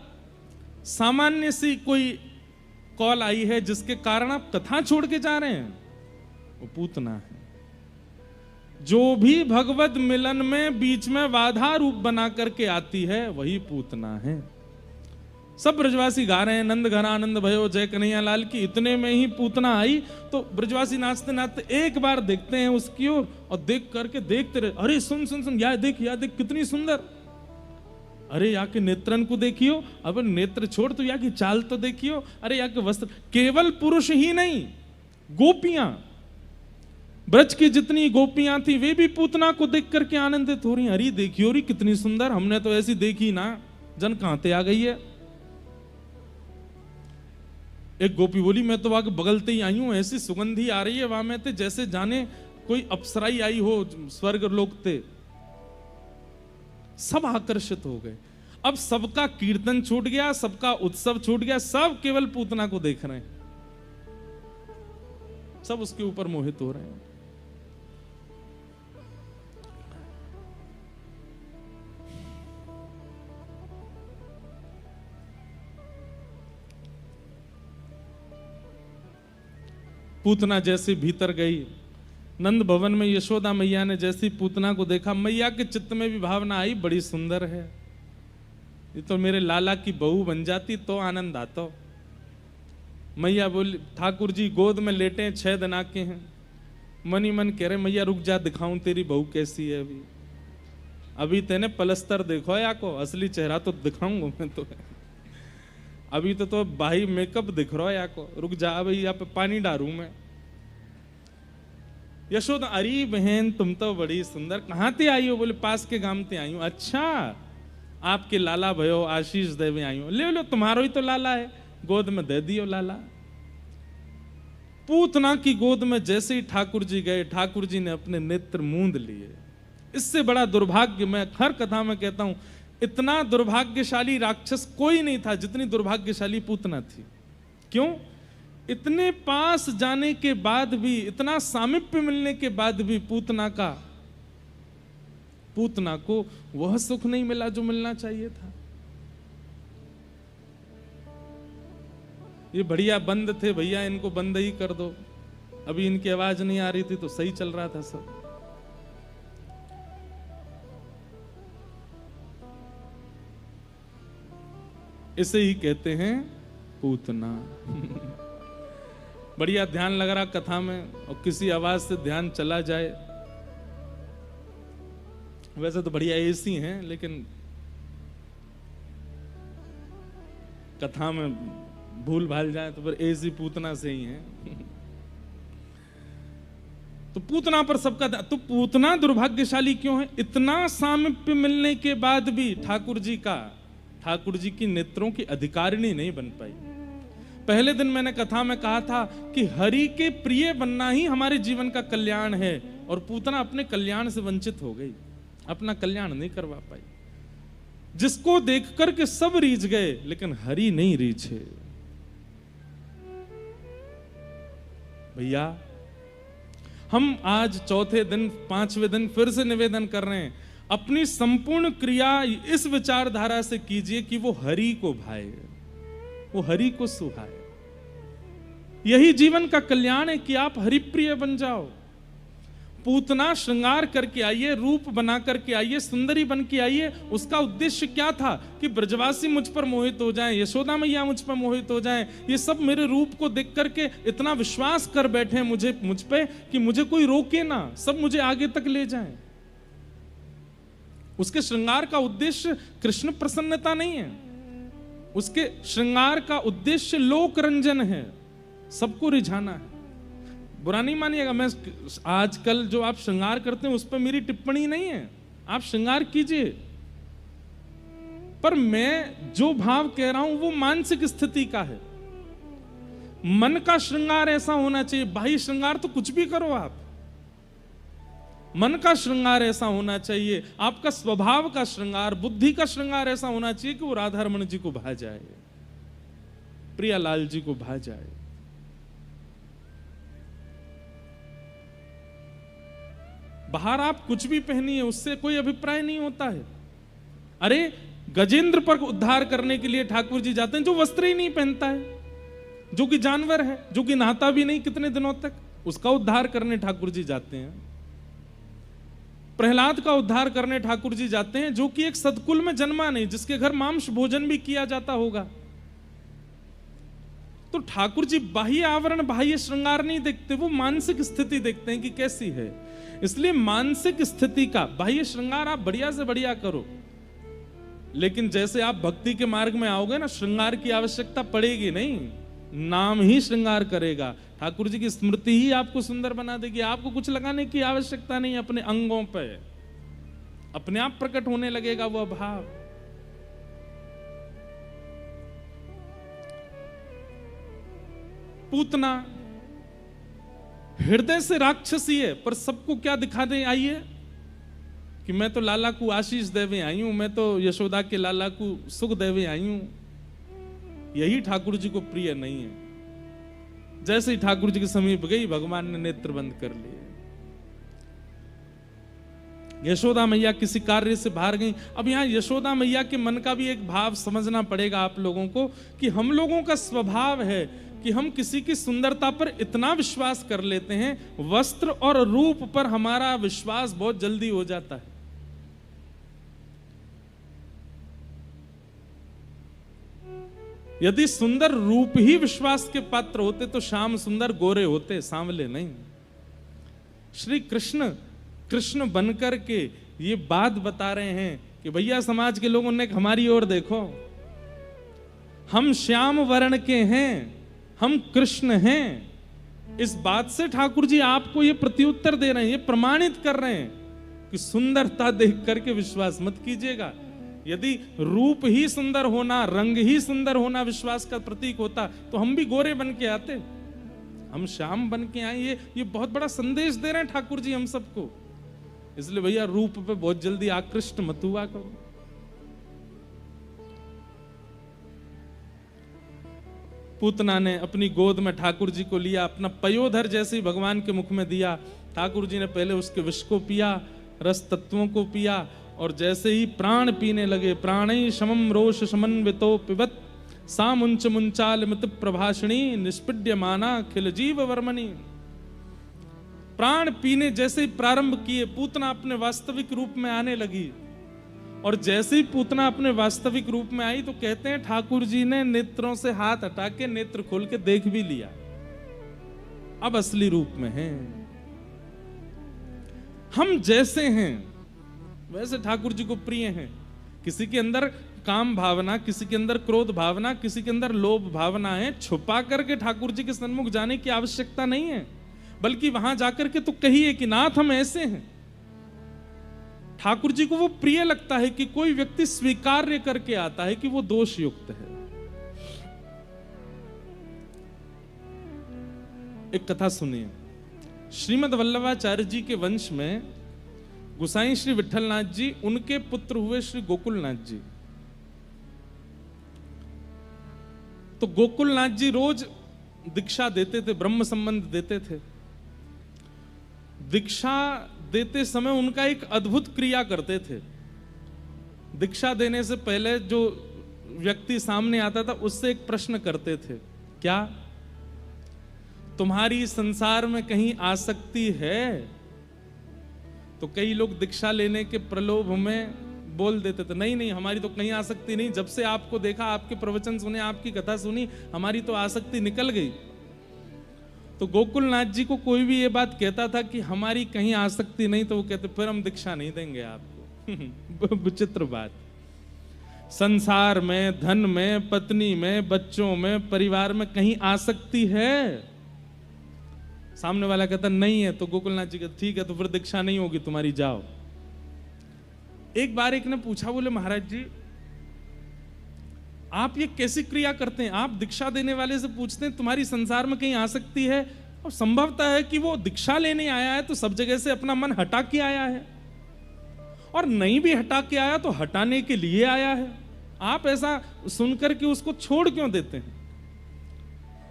सामान्य सी कोई कॉल आई है जिसके कारण आप कथा छोड़ के जा रहे हैं, वो पूतना है। जो भी भगवत मिलन में बीच में बाधा रूप बना करके आती है वही पूतना है। सब ब्रजवासी गा रहे हैं नंद घन आनंद भयो जय कन्हैया लाल की, इतने में ही पूतना आई तो ब्रजवासी नाचते नाचते एक बार देखते हैं उसकी ओर और देख करके देखते रहे, अरे सुन सुन सुन, या देख कितनी सुंदर, अरे या के नेत्रन को देखियो, अब नेत्र छोड़ तो या की चाल तो देखियो, अरे या के वस्त्र, केवल पुरुष ही नहीं गोपियां, ब्रज की जितनी गोपियां थी वे भी पूतना को देख करके आनंदित हो रही, अरे देखियो री कितनी सुंदर, हमने तो ऐसी देखी ना, जन कहां ते आ गई है। एक गोपी बोली मैं तो आगे बगलते ही आई हूं, ऐसी सुगंधी आ रही है वहां में थे जैसे जाने कोई अप्सराई आई हो स्वर्ग लोक ते। सब आकर्षित हो गए, अब सबका कीर्तन छूट गया, सबका उत्सव छूट गया, सब केवल पूतना को देख रहे हैं, सब उसके ऊपर मोहित हो रहे हैं। पूतना जैसे भीतर गई, नंद भवन में यशोदा मैया ने जैसी पूतना को देखा, मैया के चित्त में भी भावना आई, बड़ी सुंदर है, ये तो मेरे लाला की बहू बन जाती तो आनंद आता। मैया बोली, ठाकुर जी गोद में लेटे हैं, 6 दिन के हैं, मन ही मन कह रहे मैया रुक जा दिखाऊं तेरी बहू कैसी है, अभी तेने पलस्तर देखो या को, असली चेहरा तो दिखाऊंगा मैं तो, अभी तो भाई मेकअप दिख रहा है या को, रुक जा भाई यहाँ पे पानी डालू मैं। यशोदा, अरे बहन तुम तो बड़ी सुंदर, कहाँ ते आई हो? बोले पास के गांव ते आई हूँ। अच्छा आपके लाला भयो आशीष देवे आई हूँ, ले लो तुम्हारो ही तो लाला है, गोद में दे दियो लाला। पूतना की गोद में जैसे ही ठाकुर जी गए, ठाकुर जी ने अपने नेत्र मूंद लिए। इससे बड़ा दुर्भाग्य मैं हर कथा में कहता हूं, इतना दुर्भाग्यशाली राक्षस कोई नहीं था जितनी दुर्भाग्यशाली पूतना थी। क्यों? इतने पास जाने के बाद भी, इतना सामिप्य मिलने के बाद भी पूतना को वह सुख नहीं मिला जो मिलना चाहिए था। ये बढ़िया बंद थे भैया, इनको बंद ही कर दो, अभी इनकी आवाज नहीं आ रही थी तो सही चल रहा था सब। इसे ही कहते हैं पूतना। बढ़िया ध्यान लग रहा कथा में और किसी आवाज से ध्यान चला जाए, वैसे तो बढ़िया एसी हैं लेकिन कथा में भूल भाल जाए तो फिर एसी पूतना से ही है। तो पूतना पर सबका, तो पूतना दुर्भाग्यशाली क्यों है? इतना सामिप्य मिलने के बाद भी ठाकुर जी की नेत्रों की अधिकारिणी नहीं बन पाई। पहले दिन मैंने कथा में कहा था कि हरि के प्रिय बनना ही हमारे जीवन का कल्याण है, और पूतना अपने कल्याण से वंचित हो गई, अपना कल्याण नहीं करवा पाई। जिसको देख करके सब रीझ गए लेकिन हरि नहीं रीझे। भैया हम आज चौथे दिन 5वें दिन फिर से निवेदन कर रहे हैं, अपनी संपूर्ण क्रिया इस विचारधारा से कीजिए कि वो हरि को भाए, वो हरि को सुहाए। यही जीवन का कल्याण है कि आप हरिप्रिय बन जाओ। पूतना श्रृंगार करके आइए, रूप बना करके आइए, सुंदरी बन के आइए। उसका उद्देश्य क्या था? कि ब्रजवासी मुझ पर मोहित हो जाएं, यशोदा मैया मुझ पर मोहित हो जाएं, ये सब मेरे रूप को देख करके इतना विश्वास कर बैठे मुझ पे कि मुझे कोई रोके ना, सब मुझे आगे तक ले जाएं। उसके श्रृंगार का उद्देश्य कृष्ण प्रसन्नता नहीं है, उसके श्रृंगार का उद्देश्य लोक रंजन है, सबको रिझाना है। बुरा नहीं मानिएगा, मैं आजकल जो आप श्रृंगार करते हैं उस पर मेरी टिप्पणी नहीं है, आप श्रृंगार कीजिए, पर मैं जो भाव कह रहा हूं वो मानसिक स्थिति का है। मन का श्रृंगार ऐसा होना चाहिए, बाह्य श्रृंगार तो कुछ भी करो आप, मन का श्रृंगार ऐसा होना चाहिए, आपका स्वभाव का श्रृंगार, बुद्धि का श्रृंगार ऐसा होना चाहिए कि वो राधा रमण जी को भा जाए, प्रियालाल जी को भा जाए। बाहर आप कुछ भी पहनिए, उससे कोई अभिप्राय नहीं होता है। अरे गजेंद्र पर उद्धार करने के लिए ठाकुर जी जाते हैं, जो वस्त्र ही नहीं पहनता है, जो कि जानवर है, जो कि नहाता भी नहीं कितने दिनों तक, उसका उद्धार करने ठाकुर जी जाते हैं। प्रहलाद का उद्धार करने ठाकुर जी जाते हैं, जो कि एक सतकुल में जन्मा नहीं, जिसके घर मांस भोजन भी किया जाता होगा। तो ठाकुर जी बाह्य आवरण, बाह्य श्रृंगार नहीं देखते, वो मानसिक स्थिति देखते हैं कि कैसी है। इसलिए मानसिक स्थिति का बाह्य श्रृंगार आप बढ़िया से बढ़िया करो, लेकिन जैसे आप भक्ति के मार्ग में आओगे ना, श्रृंगार की आवश्यकता पड़ेगी नहीं, नाम ही श्रृंगार करेगा। ठाकुर जी की स्मृति ही आपको सुंदर बना देगी। आपको कुछ लगाने की आवश्यकता नहीं, अपने अंगों पे अपने आप प्रकट होने लगेगा वो भाव। पूतना हृदय से राक्षसी है, पर सबको क्या दिखा दे आइए कि मैं तो लाला को आशीष देवे आई हूं, मैं तो यशोदा के लाला को सुख देवे आई हूं। यही ठाकुर जी को प्रिय नहीं है। जैसे ही ठाकुर जी के समीप गई, भगवान ने नेत्र बंद कर लिए। यशोदा मैया किसी कार्य से बाहर गई। अब यहां यशोदा मैया के मन का भी एक भाव समझना पड़ेगा आप लोगों को, कि हम लोगों का स्वभाव है कि हम किसी की सुंदरता पर इतना विश्वास कर लेते हैं, वस्त्र और रूप पर हमारा विश्वास बहुत जल्दी हो जाता है। यदि सुंदर रूप ही विश्वास के पात्र होते तो श्याम सुंदर गोरे होते, सांवले नहीं। श्री कृष्ण कृष्ण बनकर के ये बात बता रहे हैं कि भैया समाज के लोगों ने हमारी ओर देखो, हम श्याम वर्ण के हैं, हम कृष्ण हैं। इस बात से ठाकुर जी आपको ये प्रत्युत्तर दे रहे हैं, ये प्रमाणित कर रहे हैं कि सुंदरता देख करके विश्वास मत कीजिएगा। यदि रूप ही सुंदर होना, रंग ही सुंदर होना विश्वास का प्रतीक होता तो हम भी गोरे बन के आते, हम श्याम बन के आए। ये बहुत बड़ा संदेश दे रहे हैं ठाकुर जी हम सबको। इसलिए भैया रूप पे बहुत जल्दी आकृष्ट मत हुआ करो। पूतना ने अपनी गोद में ठाकुर जी को लिया, अपना पयोधर जैसे ही भगवान के मुख में दिया, ठाकुर जी ने पहले उसके विष को पिया, रस तत्वों को पिया, और जैसे ही प्राण पीने लगे, प्राणै शमं रोष समन्वितो पिबत सा मुंच मुंचाल मित प्रभाषिणी निष्पीड्यमाना खिल जीव वर्मणि। प्राण पीने जैसे ही प्रारंभ किए, पूतना अपने वास्तविक रूप में आने लगी। और जैसे ही पूतना अपने वास्तविक रूप में आई तो कहते हैं ठाकुर जी ने नेत्रों से हाथ हटा के नेत्र खोल के देख भी लिया, अब असली रूप में हैं। हम जैसे हैं वैसे ठाकुर जी को प्रिय हैं। किसी के अंदर काम भावना, किसी के अंदर क्रोध भावना, किसी के अंदर लोभ भावना है, छुपा करके ठाकुर जी के सन्मुख जाने की आवश्यकता नहीं है, बल्कि वहां जाकर के तो कहिए कि नाथ हम ऐसे हैं। ठाकुर जी को वो प्रिय लगता है कि कोई व्यक्ति स्वीकार्य करके आता है कि वो दोष युक्त है। एक कथा सुनिए। श्रीमद् वल्लभाचार्य जी के वंश में गुसाई श्री विठलनाथ जी, उनके पुत्र हुए श्री गोकुलनाथ जी। तो गोकुलनाथ जी रोज दीक्षा देते थे, ब्रह्म संबंध देते थे। दीक्षा देते समय उनका एक अद्भुत क्रिया करते थे। दीक्षा देने से पहले जो व्यक्ति सामने आता था उससे एक प्रश्न करते थे, क्या तुम्हारी संसार में कहीं आसक्ति है? तो कई लोग दीक्षा लेने के प्रलोभ में बोल देते थे, नहीं नहीं हमारी तो कहीं आसक्ति नहीं, जब से आपको देखा, आपके प्रवचन सुने, आपकी कथा सुनी, हमारी तो आसक्ति निकल गई। तो गोकुलनाथ जी को कोई भी ये बात कहता था कि हमारी कहीं आसक्ति नहीं, तो वो कहते फिर हम दीक्षा नहीं देंगे आपको। विचित्र बात। संसार में, धन में, पत्नी में, बच्चों में, परिवार में कहीं आसक्ति है? सामने वाला कहता नहीं है, तो गोकुलनाथ जी कहते ठीक है, तो फिर दीक्षा नहीं होगी तुम्हारी, जाओ। एक बार एक ने पूछा, बोले महाराज जी आप ये कैसी क्रिया करते हैं? आप दीक्षा देने वाले से पूछते हैं तुम्हारी संसार में कहीं आसक्ति है, और संभवतः है कि वो दीक्षा लेने आया है तो सब जगह से अपना मन हटा के आया है, और नहीं भी हटा के आया तो हटाने के लिए आया है। आप ऐसा सुनकर के उसको छोड़ क्यों देते हैं?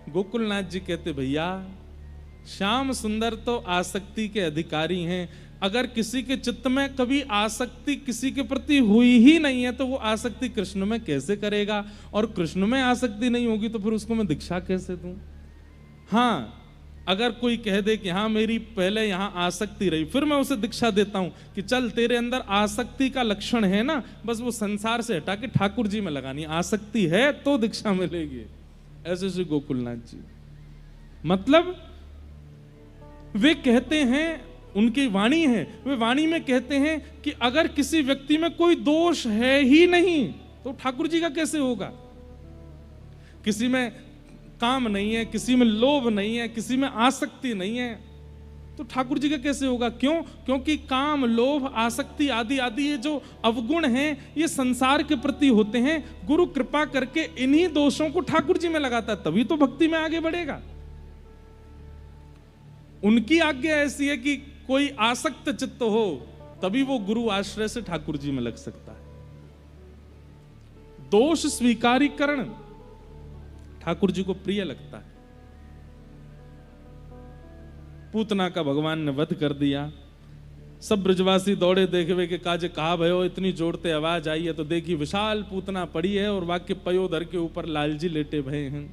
गोकुलनाथ जी कहते भैया श्याम सुंदर तो आसक्ति के अधिकारी हैं, अगर किसी के चित्त में कभी आसक्ति किसी के प्रति हुई ही नहीं है तो वो आसक्ति कृष्ण में कैसे करेगा, और कृष्ण में आसक्ति नहीं होगी तो फिर उसको मैं दीक्षा कैसे दूं। हाँ, अगर कोई कह दे कि हाँ मेरी पहले यहाँ आसक्ति रही, फिर मैं उसे दीक्षा देता हूं कि चल तेरे अंदर आसक्ति का लक्षण है ना, बस वो संसार से हटा के ठाकुर जी में लगानी, आसक्ति है तो दीक्षा मिलेगी। ऐसे श्री गोकुलनाथ जी, मतलब वे कहते हैं, उनकी वाणी है, वे वाणी में कहते हैं कि अगर किसी व्यक्ति में कोई दोष है ही नहीं तो ठाकुर जी का कैसे होगा। किसी में काम नहीं है, किसी में लोभ नहीं है, किसी में आसक्ति नहीं है, तो ठाकुर जी का कैसे होगा। क्यों? क्योंकि काम, लोभ, आसक्ति आदि आदि ये जो अवगुण हैं ये संसार के प्रति होते हैं। गुरु कृपा करके इन्हीं दोषों को ठाकुर जी में लगाता है, तभी तो भक्ति में आगे बढ़ेगा। उनकी आज्ञा ऐसी है कि कोई आसक्त चित्त हो तभी वो गुरु आश्रय से ठाकुर जी में लग सकता है। दोष स्वीकारीकरण ठाकुर जी को प्रिय लगता है। पूतना का भगवान ने वध कर दिया, सब ब्रजवासी दौड़े देखवे के काजे कहा भयो, इतनी जोड़ते आवाज आई है तो देखी विशाल पूतना पड़ी है और वाक्य पयोधर के ऊपर लालजी लेटे भये हैं।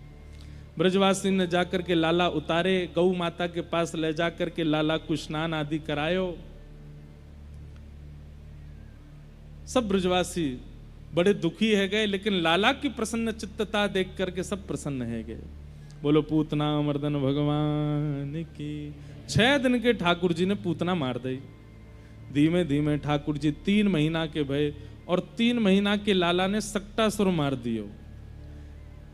ब्रजवासी ने जाकर के लाला उतारे, गौ माता के पास ले जाकर के लाला को स्नान आदि करायो। सब ब्रजवासी बड़े दुखी है गए, लेकिन लाला की प्रसन्न चित्तता देख करके सब प्रसन्न है गए। बोलो पूतना मर्दन भगवान की। 6 दिन के ठाकुर जी ने पूतना मार दी। धीमे धीमे ठाकुर जी 3 महीना के भय और 3 महीना के लाला ने सक्टासुर मार दियो।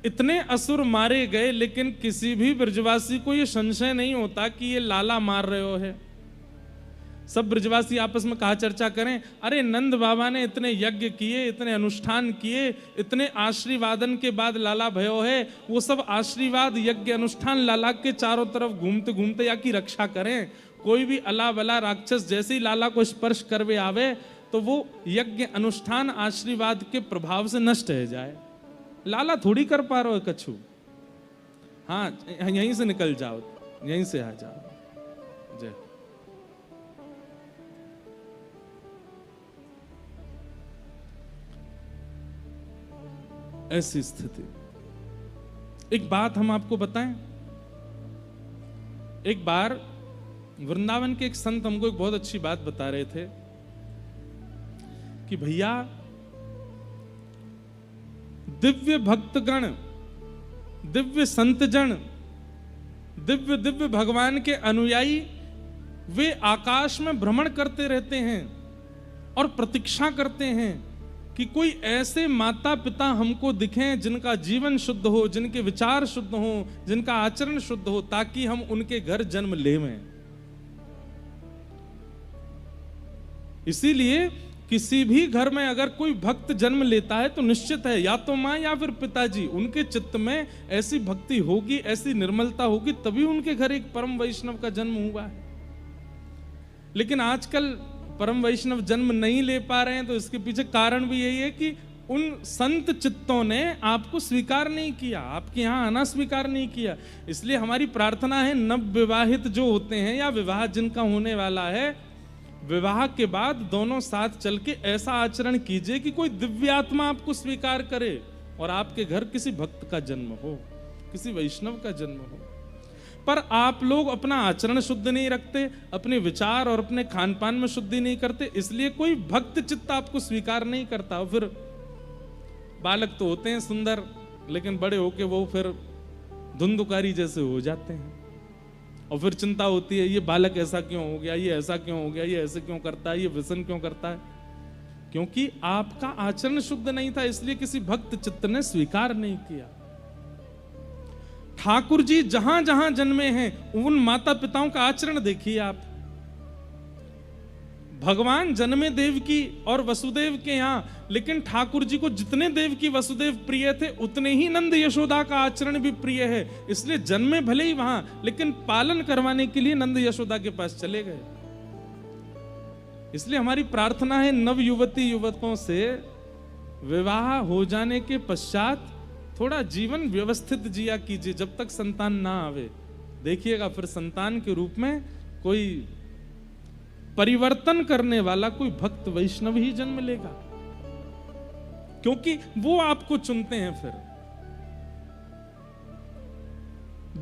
इतने असुर मारे गए, लेकिन किसी भी ब्रजवासी को यह संशय नहीं होता कि ये लाला मार रहे हो है। सब ब्रजवासी आपस में कहा चर्चा करें, अरे नंद बाबा ने इतने यज्ञ किए, इतने अनुष्ठान किए, इतने आशीर्वादन के बाद लाला भयो है। वो सब आशीर्वाद यज्ञ अनुष्ठान लाला के चारों तरफ घूमते घूमते या की रक्षा करें। कोई भी अला बला राक्षस जैसे ही लाला को स्पर्श करवे आवे तो वो यज्ञ अनुष्ठान आशीर्वाद के प्रभाव से नष्ट हो जाए। लाला थोड़ी कर पा रहे हो कछु। हाँ, यहीं से निकल जाओ, यहीं से आ जाओ। जय। ऐसी स्थिति। एक बात हम आपको बताएं, एक बार वृंदावन के एक संत हमको एक बहुत अच्छी बात बता रहे थे कि भैया दिव्य भक्तगण, दिव्य संतजन, दिव्य दिव्य भगवान के अनुयायी वे आकाश में भ्रमण करते रहते हैं और प्रतीक्षा करते हैं कि कोई ऐसे माता पिता हमको दिखें जिनका जीवन शुद्ध हो, जिनके विचार शुद्ध हो, जिनका आचरण शुद्ध हो, ताकि हम उनके घर जन्म लेवें। इसीलिए किसी भी घर में अगर कोई भक्त जन्म लेता है तो निश्चित है या तो मां या फिर पिताजी, उनके चित्त में ऐसी भक्ति होगी, ऐसी निर्मलता होगी, तभी उनके घर एक परम वैष्णव का जन्म हुआ है। लेकिन आजकल परम वैष्णव जन्म नहीं ले पा रहे हैं, तो इसके पीछे कारण भी यही है कि उन संत चित्तों ने आपको स्वीकार नहीं किया, आपके यहाँ आना स्वीकार नहीं किया। इसलिए हमारी प्रार्थना है, नव विवाहित जो होते हैं या विवाह जिनका होने वाला है, विवाह के बाद दोनों साथ चल के ऐसा आचरण कीजिए कि कोई दिव्यात्मा आपको स्वीकार करे और आपके घर किसी भक्त का जन्म हो, किसी वैष्णव का जन्म हो। पर आप लोग अपना आचरण शुद्ध नहीं रखते, अपने विचार और अपने खान पान में शुद्धि नहीं करते, इसलिए कोई भक्त चित्त आपको स्वीकार नहीं करता। फिर बालक तो होते हैं सुंदर, लेकिन बड़े होके वो फिर धुंधुकारी जैसे हो जाते हैं और फिर चिंता होती है, ये बालक ऐसा क्यों हो गया, ये ऐसा क्यों हो गया, ये ऐसे क्यों करता है, ये व्यसन क्यों करता है। क्योंकि आपका आचरण शुद्ध नहीं था, इसलिए किसी भक्त चित्त ने स्वीकार नहीं किया। ठाकुर जी जहां जहां जन्मे हैं उन माता पिताओं का आचरण देखिए आप। भगवान जन्मे देव की और वसुदेव के यहां, लेकिन ठाकुर जी को जितने देव की वसुदेव प्रिय थे उतने ही नंद यशोदा का आचरण भी प्रिय है। इसलिए जन्मे भले ही वहां, लेकिन पालन करवाने के लिए नंद यशोदा के पास चले गए। इसलिए हमारी प्रार्थना है, नव युवती युवकों से विवाह हो जाने के पश्चात थोड़ा जीवन व्यवस्थित जिया कीजिए जब तक संतान ना आवे। देखिएगा फिर संतान के रूप में कोई परिवर्तन करने वाला कोई भक्त वैष्णव ही जन्म लेगा, क्योंकि वो आपको चुनते हैं। फिर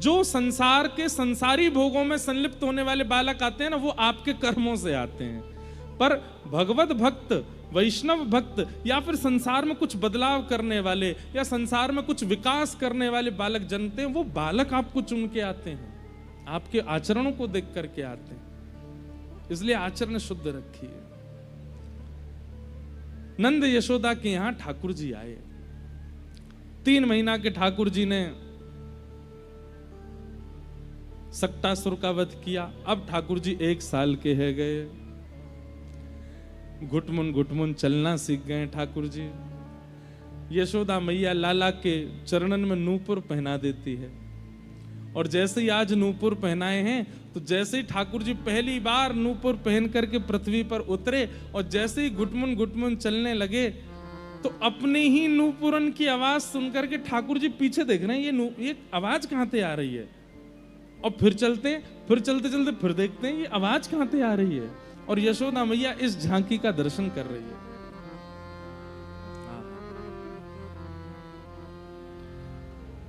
जो संसार के संसारी भोगों में संलिप्त होने वाले बालक आते हैं ना, वो आपके कर्मों से आते हैं। पर भगवत भक्त, वैष्णव भक्त, या फिर संसार में कुछ बदलाव करने वाले या संसार में कुछ विकास करने वाले बालक जन्मते हैं, वो बालक आपको चुन के आते हैं, आपके आचरणों को देख करके आते हैं। इसलिए आचरण शुद्ध रखिए। नंद यशोदा के यहां ठाकुर जी आए। 3 महीना के ठाकुर जी ने सक्टासुर का वध किया। अब ठाकुर जी 1 साल के है गए, घुटमुन घुटमुन चलना सीख गए ठाकुर जी। यशोदा मैया लाला के चरणन में नूपुर पहना देती है, और जैसे ही आज नूपुर पहनाए हैं, तो जैसे ही ठाकुर जी पहली बार नूपुर पहन करके पृथ्वी पर उतरे और जैसे ही घुटमुन घुटमुन चलने लगे, तो अपने ही नूपुरन की आवाज सुनकर के ठाकुर जी पीछे देख रहे हैं, ये आवाज कहां से आ रही है। और फिर चलते, फिर चलते चलते फिर देखते हैं ये आवाज कहां से आ रही है, और यशोदा मैया इस झांकी का दर्शन कर रही है।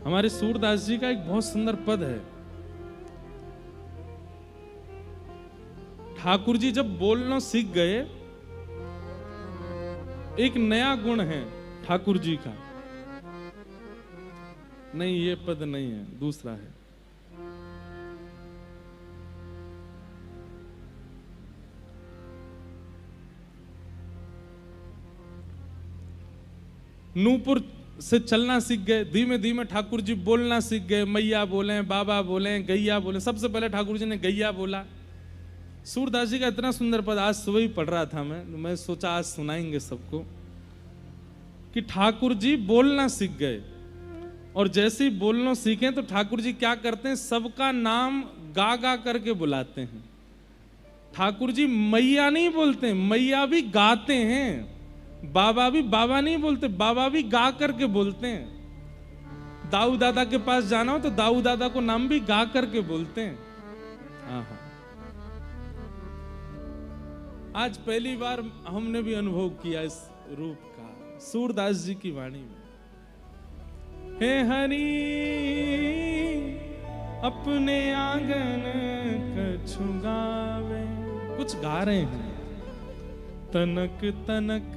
हमारे सूरदास जी का एक बहुत सुंदर पद है। ठाकुर जी जब बोलना सीख गए, एक नया गुण है ठाकुर जी का। नहीं, ये पद नहीं है, दूसरा है। नूपुर से चलना सीख गए, धीमे धीमे ठाकुर जी बोलना सीख गए। मैया बोले, बाबा बोले, गैया बोले। सबसे पहले ठाकुर जी ने गैया बोला। सूरदास जी का इतना सुंदर पद आज सुबह ही पढ़ रहा था मैं सोचा आज सुनाएंगे सबको, कि ठाकुर जी बोलना सीख गए, और जैसे ही बोलना सीखे तो ठाकुर जी क्या करते हैं, सबका नाम गा गा करके बुलाते हैं। ठाकुर जी मैया नहीं बोलते, मैया भी गाते हैं। बाबा भी बाबा नहीं बोलते, बाबा भी गा करके बोलते हैं। दाऊ दादा के पास जाना हो तो दाऊ दादा को नाम भी गा करके बोलते हैं। हाँ, आज पहली बार हमने भी अनुभव किया इस रूप का सूरदास जी की वाणी में। हे हरि अपने आंगन कछु गावे, कुछ गा रहे हैं। तनक तनक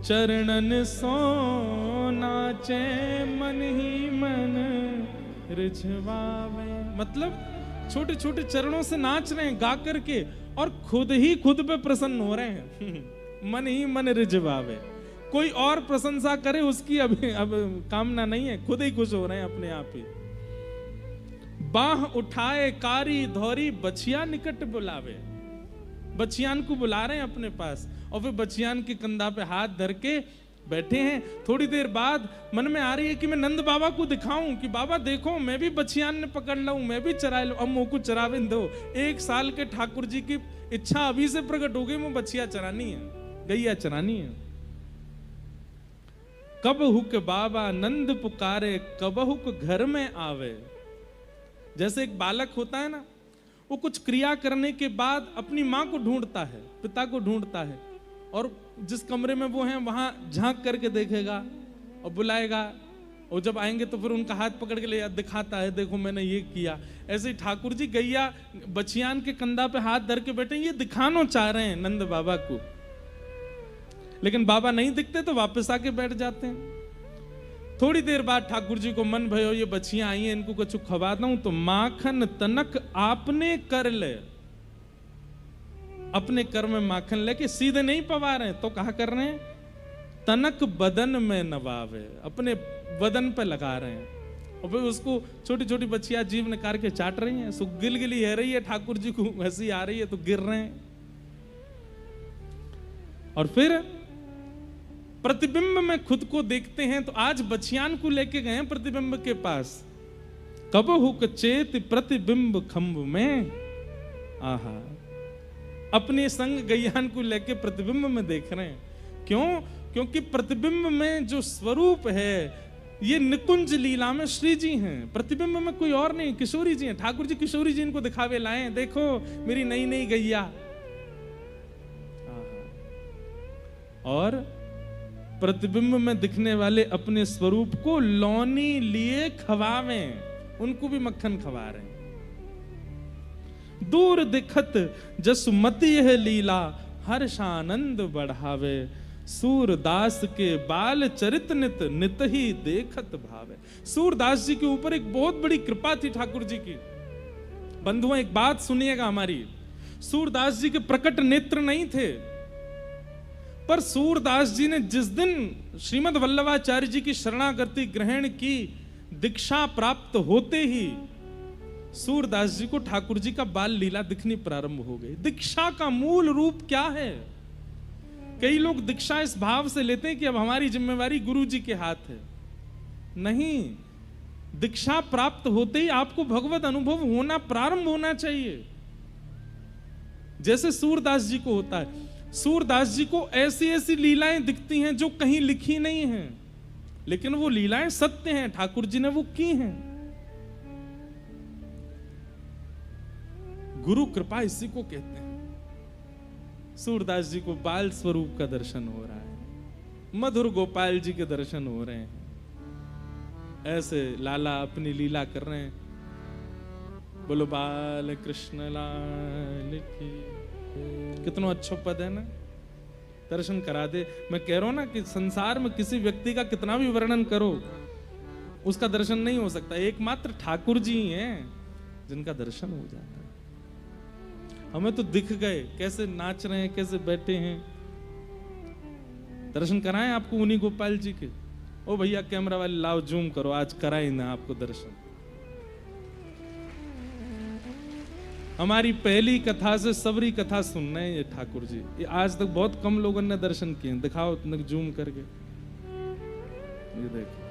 चरणन सो नाचे, मन ही मन रिझवावे। मतलब छोटे छोटे चरणों से नाच रहे हैं गा करके, और खुद ही खुद पे प्रसन्न हो रहे हैं। मन ही मन रिझवावे। कोई और प्रशंसा करे उसकी अभी अब कामना नहीं है, खुद ही खुश हो रहे हैं अपने आप ही। बाह उठाए कारी धौरी, बछिया निकट बुलावे। बछियान को बुला रहे हैं अपने पास, और फिर बछियान के कंधा पे हाथ धर के बैठे हैं। थोड़ी देर बाद मन में आ रही है कि मैं नंद बाबा को दिखाऊं कि बाबा देखो मैं भी बछियान ने पकड़ लूं, मैं भी चरा लूं। अब मुंह को चरावे दो। 1 साल के ठाकुर जी की इच्छा अभी से प्रकट हो गई, मुझे बछिया चरानी है, गैया चरानी है। कब हुक बाबा नंद पुकारे, कब हुक घर में आवे। जैसे एक बालक होता है ना, वो कुछ क्रिया करने के बाद अपनी माँ को ढूंढता है, पिता को ढूंढता है, और जिस कमरे में वो हैं वहां झांक करके देखेगा और बुलाएगा, और जब आएंगे तो फिर उनका हाथ पकड़ के ले दिखाता है, देखो मैंने ये किया। ऐसे ही ठाकुर जी गैया बछियान के कंधा पे हाथ धर के बैठे, ये दिखाना चाह रहे हैं नंद बाबा को, लेकिन बाबा नहीं दिखते तो वापस आके बैठ जाते हैं। थोड़ी देर बाद ठाकुर जी को मन भयो, ये बछियां आई हैं, इनको कुछ खवा दूं, तो माखन तनक आपने कर ले। अपने कर में माखन लेके सीधे नहीं पवा रहे, तो कहा कर रहे हैं, तनक बदन में नवावे, अपने बदन पे लगा रहे हैं। और फिर उसको छोटी छोटी बच्चियां जीव निकाल के चाट रही हैं। सो गिलगिली है रही है, ठाकुर जी को हंसी आ रही है तो गिर रहे हैं। और फिर प्रतिबिंब में खुद को देखते हैं, तो आज बछियान को लेके गए हैं प्रतिबिंब के पास। कब हुक चेत प्रतिबिंब खंब में, आहा, अपने संग गैयान को लेके प्रतिबिंब में देख रहे हैं। क्यों? क्योंकि प्रतिबिंब में जो स्वरूप है, ये निकुंज लीला में श्री जी हैं, प्रतिबिंब में कोई और नहीं, किशोरी जी हैं। ठाकुर जी किशोरी जी इनको दिखावे लाए, देखो मेरी नई नई गैया, और प्रतिबिंब में दिखने वाले अपने स्वरूप को लौनी लिए खवावें, उनको भी मक्खन खवा रहे हैं। दूर दिखत जसुमति यह लीला हर्षानंद बढ़ावे, सूरदास के बाल चरित नित नित ही देखत भावे। सूरदास जी के ऊपर एक बहुत बड़ी कृपा थी ठाकुर जी की। बंधुओं एक बात सुनिएगा हमारी, सूरदास जी के प्रकट नेत्र नहीं थे, पर सूरदास जी ने जिस दिन श्रीमद् वल्लभाचार्य जी की शरणागति ग्रहण की, दीक्षा प्राप्त होते ही सूरदास जी को ठाकुर जी का बाल लीला दिखनी प्रारंभ हो गई। दीक्षा का मूल रूप क्या है? कई लोग दीक्षा इस भाव से लेते हैं कि अब हमारी जिम्मेवारी गुरु जी के हाथ है। नहीं, दीक्षा प्राप्त होते ही आपको भगवत अनुभव होना प्रारंभ होना चाहिए, जैसे सूरदास जी को होता है। सूरदास जी को ऐसी ऐसी लीलाएं दिखती हैं जो कहीं लिखी नहीं हैं, लेकिन वो लीलाएं सत्य हैं, ठाकुर जी ने वो की हैं। गुरु कृपा इसी को कहते हैं। सूरदास जी को बाल स्वरूप का दर्शन हो रहा है, मधुर गोपाल जी के दर्शन हो रहे हैं, ऐसे लाला अपनी लीला कर रहे हैं। बोलो बाल कृष्ण लाल की। कितना अच्छा पद है ना, दर्शन करा दे। मैं कह रहा हूं ना कि संसार में किसी व्यक्ति का कितना भी वर्णन करो, उसका दर्शन नहीं हो सकता। एकमात्र ठाकुर जी ही हैं जिनका दर्शन हो जाता है। हमें तो दिख गए कैसे नाच रहे हैं, कैसे बैठे हैं। दर्शन कराएं आपको उन्हीं गोपाल जी के। ओ भैया कैमरा वाले लाओ, जूम करो, आज कराएं ना आपको दर्शन। हमारी पहली कथा से सबरी कथा सुनना है ये ठाकुर जी। ये आज तक बहुत कम लोगों ने दर्शन किए। दिखाओ जूम करके, ये देखो।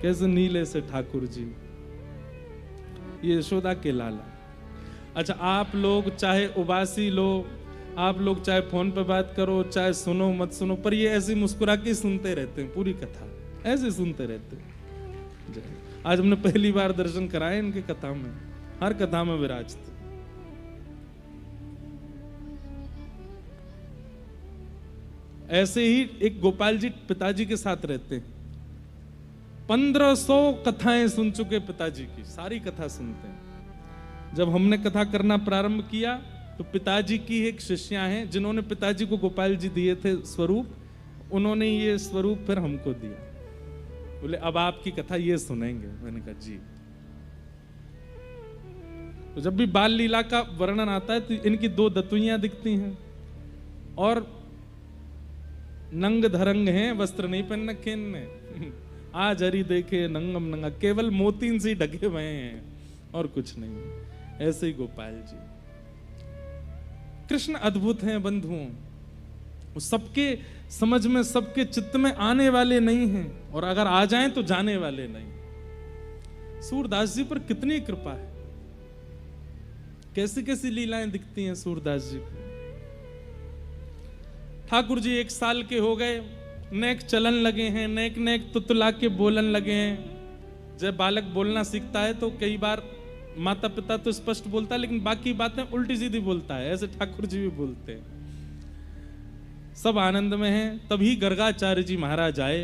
कैसे नीले से ठाकुर जी, ये यशोदा के लाला। अच्छा, आप लोग चाहे उबासी लो, आप लोग चाहे फोन पे बात करो, चाहे सुनो मत सुनो, पर ये ऐसे मुस्कुरा के सुनते रहते हैं, पूरी कथा ऐसे सुनते रहते हैं। आज हमने पहली बार दर्शन कराए इनके कथा में, हर कथा में विराजते। ऐसे ही एक गोपाल जी पिताजी के साथ रहते हैं। 1500 कथाएं सुन चुके पिताजी की, सारी कथा सुनते हैं। जब हमने कथा करना प्रारंभ किया तो पिताजी की एक शिष्या हैं जिन्होंने पिताजी को गोपाल जी दिए थे स्वरूप, उन्होंने ये स्वरूप फिर हमको दिया। बोले अब आपकी कथा ये सुनेंगे। मैंने कहा जी। तो जब भी बाल लीला का वर्णन आता है तो इनकी 2 दतुइयां दिखती हैं और नंग धरंग हैं, वस्त्र नहीं पहन रखे इनने। आज हरी देखे नंगम नंगा, केवल मोतीन से ढके हुए हैं और कुछ नहीं। ऐसे ही गोपाल जी। कृष्ण अद्भुत हैं बंधुओं, वो सबके समझ में, सबके चित्त में आने वाले नहीं हैं, और अगर आ जाएं तो जाने वाले नहीं। सूरदास जी पर कितनी कृपा है, कैसी कैसी लीलाएं दिखती हैं सूरदास जी को। ठाकुर जी 1 साल के हो गए, नेक चलन लगे हैं, नेक नेक तुतला के बोलन लगे हैं। जब बालक बोलना सीखता है तो कई बार माता पिता तो स्पष्ट बोलता है, लेकिन बाकी बातें उल्टी सीधी बोलता है। ऐसे ठाकुर जी भी बोलते हैं। सब आनंद में हैं। तभी गर्गाचार्य जी महाराज आए।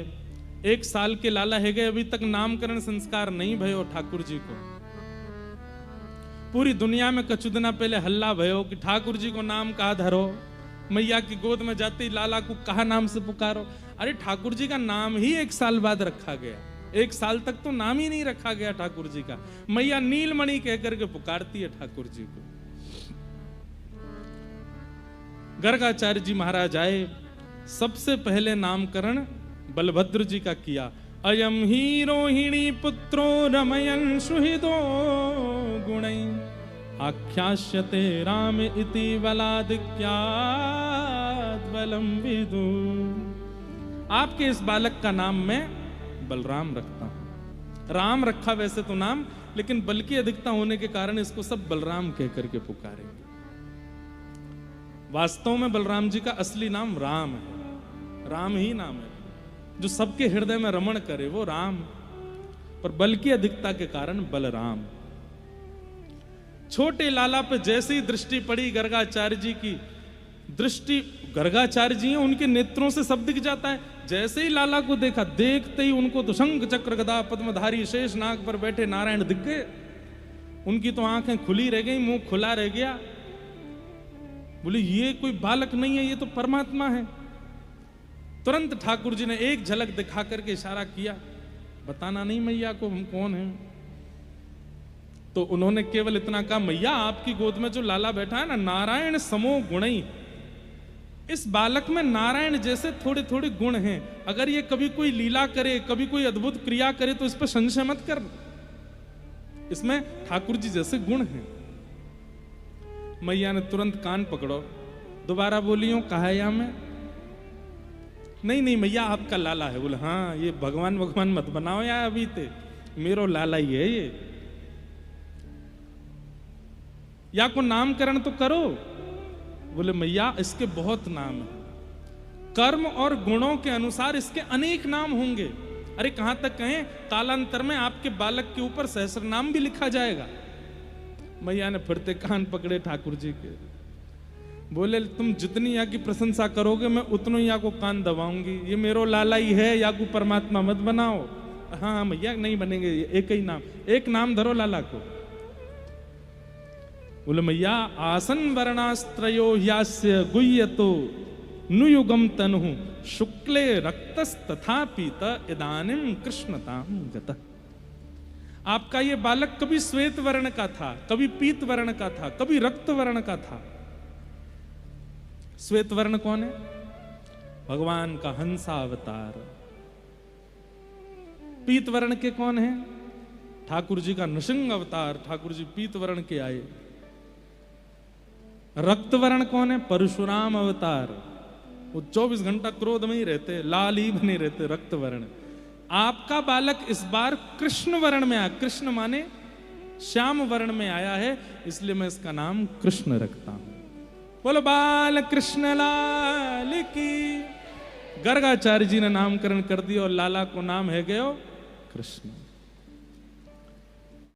1 साल के लाला है गए, अभी तक नामकरण संस्कार नहीं भयो ठाकुर जी को। पूरी दुनिया में कछु दिना पहले हल्ला भयो कि ठाकुर जी को नाम कहा धरो, मैया की गोद में जाते ही लाला को कहा नाम से पुकारो। अरे ठाकुर जी का नाम ही 1 साल बाद रखा गया, 1 साल तक तो नाम ही नहीं रखा गया ठाकुर जी का। मैया नीलमणि कह करके पुकारती है ठाकुर जी को। गर्गाचार्य जी महाराज आए, सबसे पहले नामकरण बलभद्र जी का किया। अयम ही रोहिणी पुत्रो रमयन सुहृदो गुणै आख्यास्यते राम इति बलादिक्याद् बलम विदु। आपके इस बालक का नाम मैं बलराम रखता हूं। राम रखा वैसे तो नाम, लेकिन बल की अधिकता होने के कारण इसको सब बलराम कह करके पुकारेंगे। वास्तव में बलराम जी का असली नाम राम है, राम ही नाम है। जो सबके हृदय में रमण करे वो राम, पर बल की अधिकता के कारण बलराम। छोटे लाला पे जैसे ही दृष्टि पड़ी गर्गाचार्य जी की दृष्टि, गर्गाचार्य जी हैं, उनके नेत्रों से सब दिख जाता है। जैसे ही लाला को देखा, देखते ही उनको तो शंख चक्र गदा पद्मधारी शेष नाग पर बैठे नारायण दिख गए। उनकी तो आंखें खुली रह गई, मुंह खुला रह गया। बोले ये कोई बालक नहीं है, ये तो परमात्मा है। तुरंत ठाकुर जी ने एक झलक दिखा करके इशारा किया, बताना नहीं मैया को हम कौन हैं। तो उन्होंने केवल इतना कहा, मैया आपकी गोद में जो लाला बैठा है ना, नारायण समो गुणई, इस बालक में नारायण जैसे थोड़े थोड़े गुण हैं। अगर ये कभी कोई लीला करे, कभी कोई अद्भुत क्रिया करे तो इस पर संशय मत कर, इसमें ठाकुर जी जैसे गुण हैं। मैया ने तुरंत कान पकड़ो, दोबारा बोलियो कहा या मैं, नहीं नहीं मैया आपका लाला है। बोले हाँ, ये भगवान भगवान मत बनाओ या, अभी ते मेरो लाला ही है ये, या को नामकरण तो करो। बोले मैया इसके बहुत नाम है, कर्म और गुणों के अनुसार इसके अनेक नाम होंगे। अरे कहां तक कहें, कालांतर में आपके बालक के ऊपर सहस्र नाम भी लिखा जाएगा। मैया ने फिरते कान पकड़े ठाकुर जी के, बोले तुम जितनी या की प्रशंसा करोगे मैं उतनो या को कान दबाऊंगी। ये मेरो लाला ही है, या को परमात्मा मत बनाओ। हाँ मैया नहीं बनेंगे, एक ही नाम, एक नाम धरो लाला को। बोले मैया आसन वर्णास्त्रयो यास्य गुह्यतो नुयुगम तनु शुक्ले रक्तस तथा पीत इदानीम कृष्णताम गतः। आपका ये बालक कभी श्वेत वर्ण का था, कभी पीत वर्ण का था, कभी रक्त वर्ण का था। श्वेत वर्ण कौन है? भगवान का हंसा अवतार। पीत वर्ण के कौन है? ठाकुर जी का नृसिंह अवतार। ठाकुर जी पीत वर्ण के आए। रक्त वर्ण कौन है? परशुराम अवतार। वो 24 घंटा क्रोध में ही रहते, लाल ही बने रहते, रक्त वर्ण। आपका बालक इस बार कृष्ण वर्ण में आया। कृष्ण माने श्याम वर्ण में आया है, इसलिए मैं इसका नाम कृष्ण रखता हूं। बोलो बाल कृष्ण लाल की। गर्गाचार्य जी ने नामकरण कर दिया और लाला को नाम है गयो कृष्ण।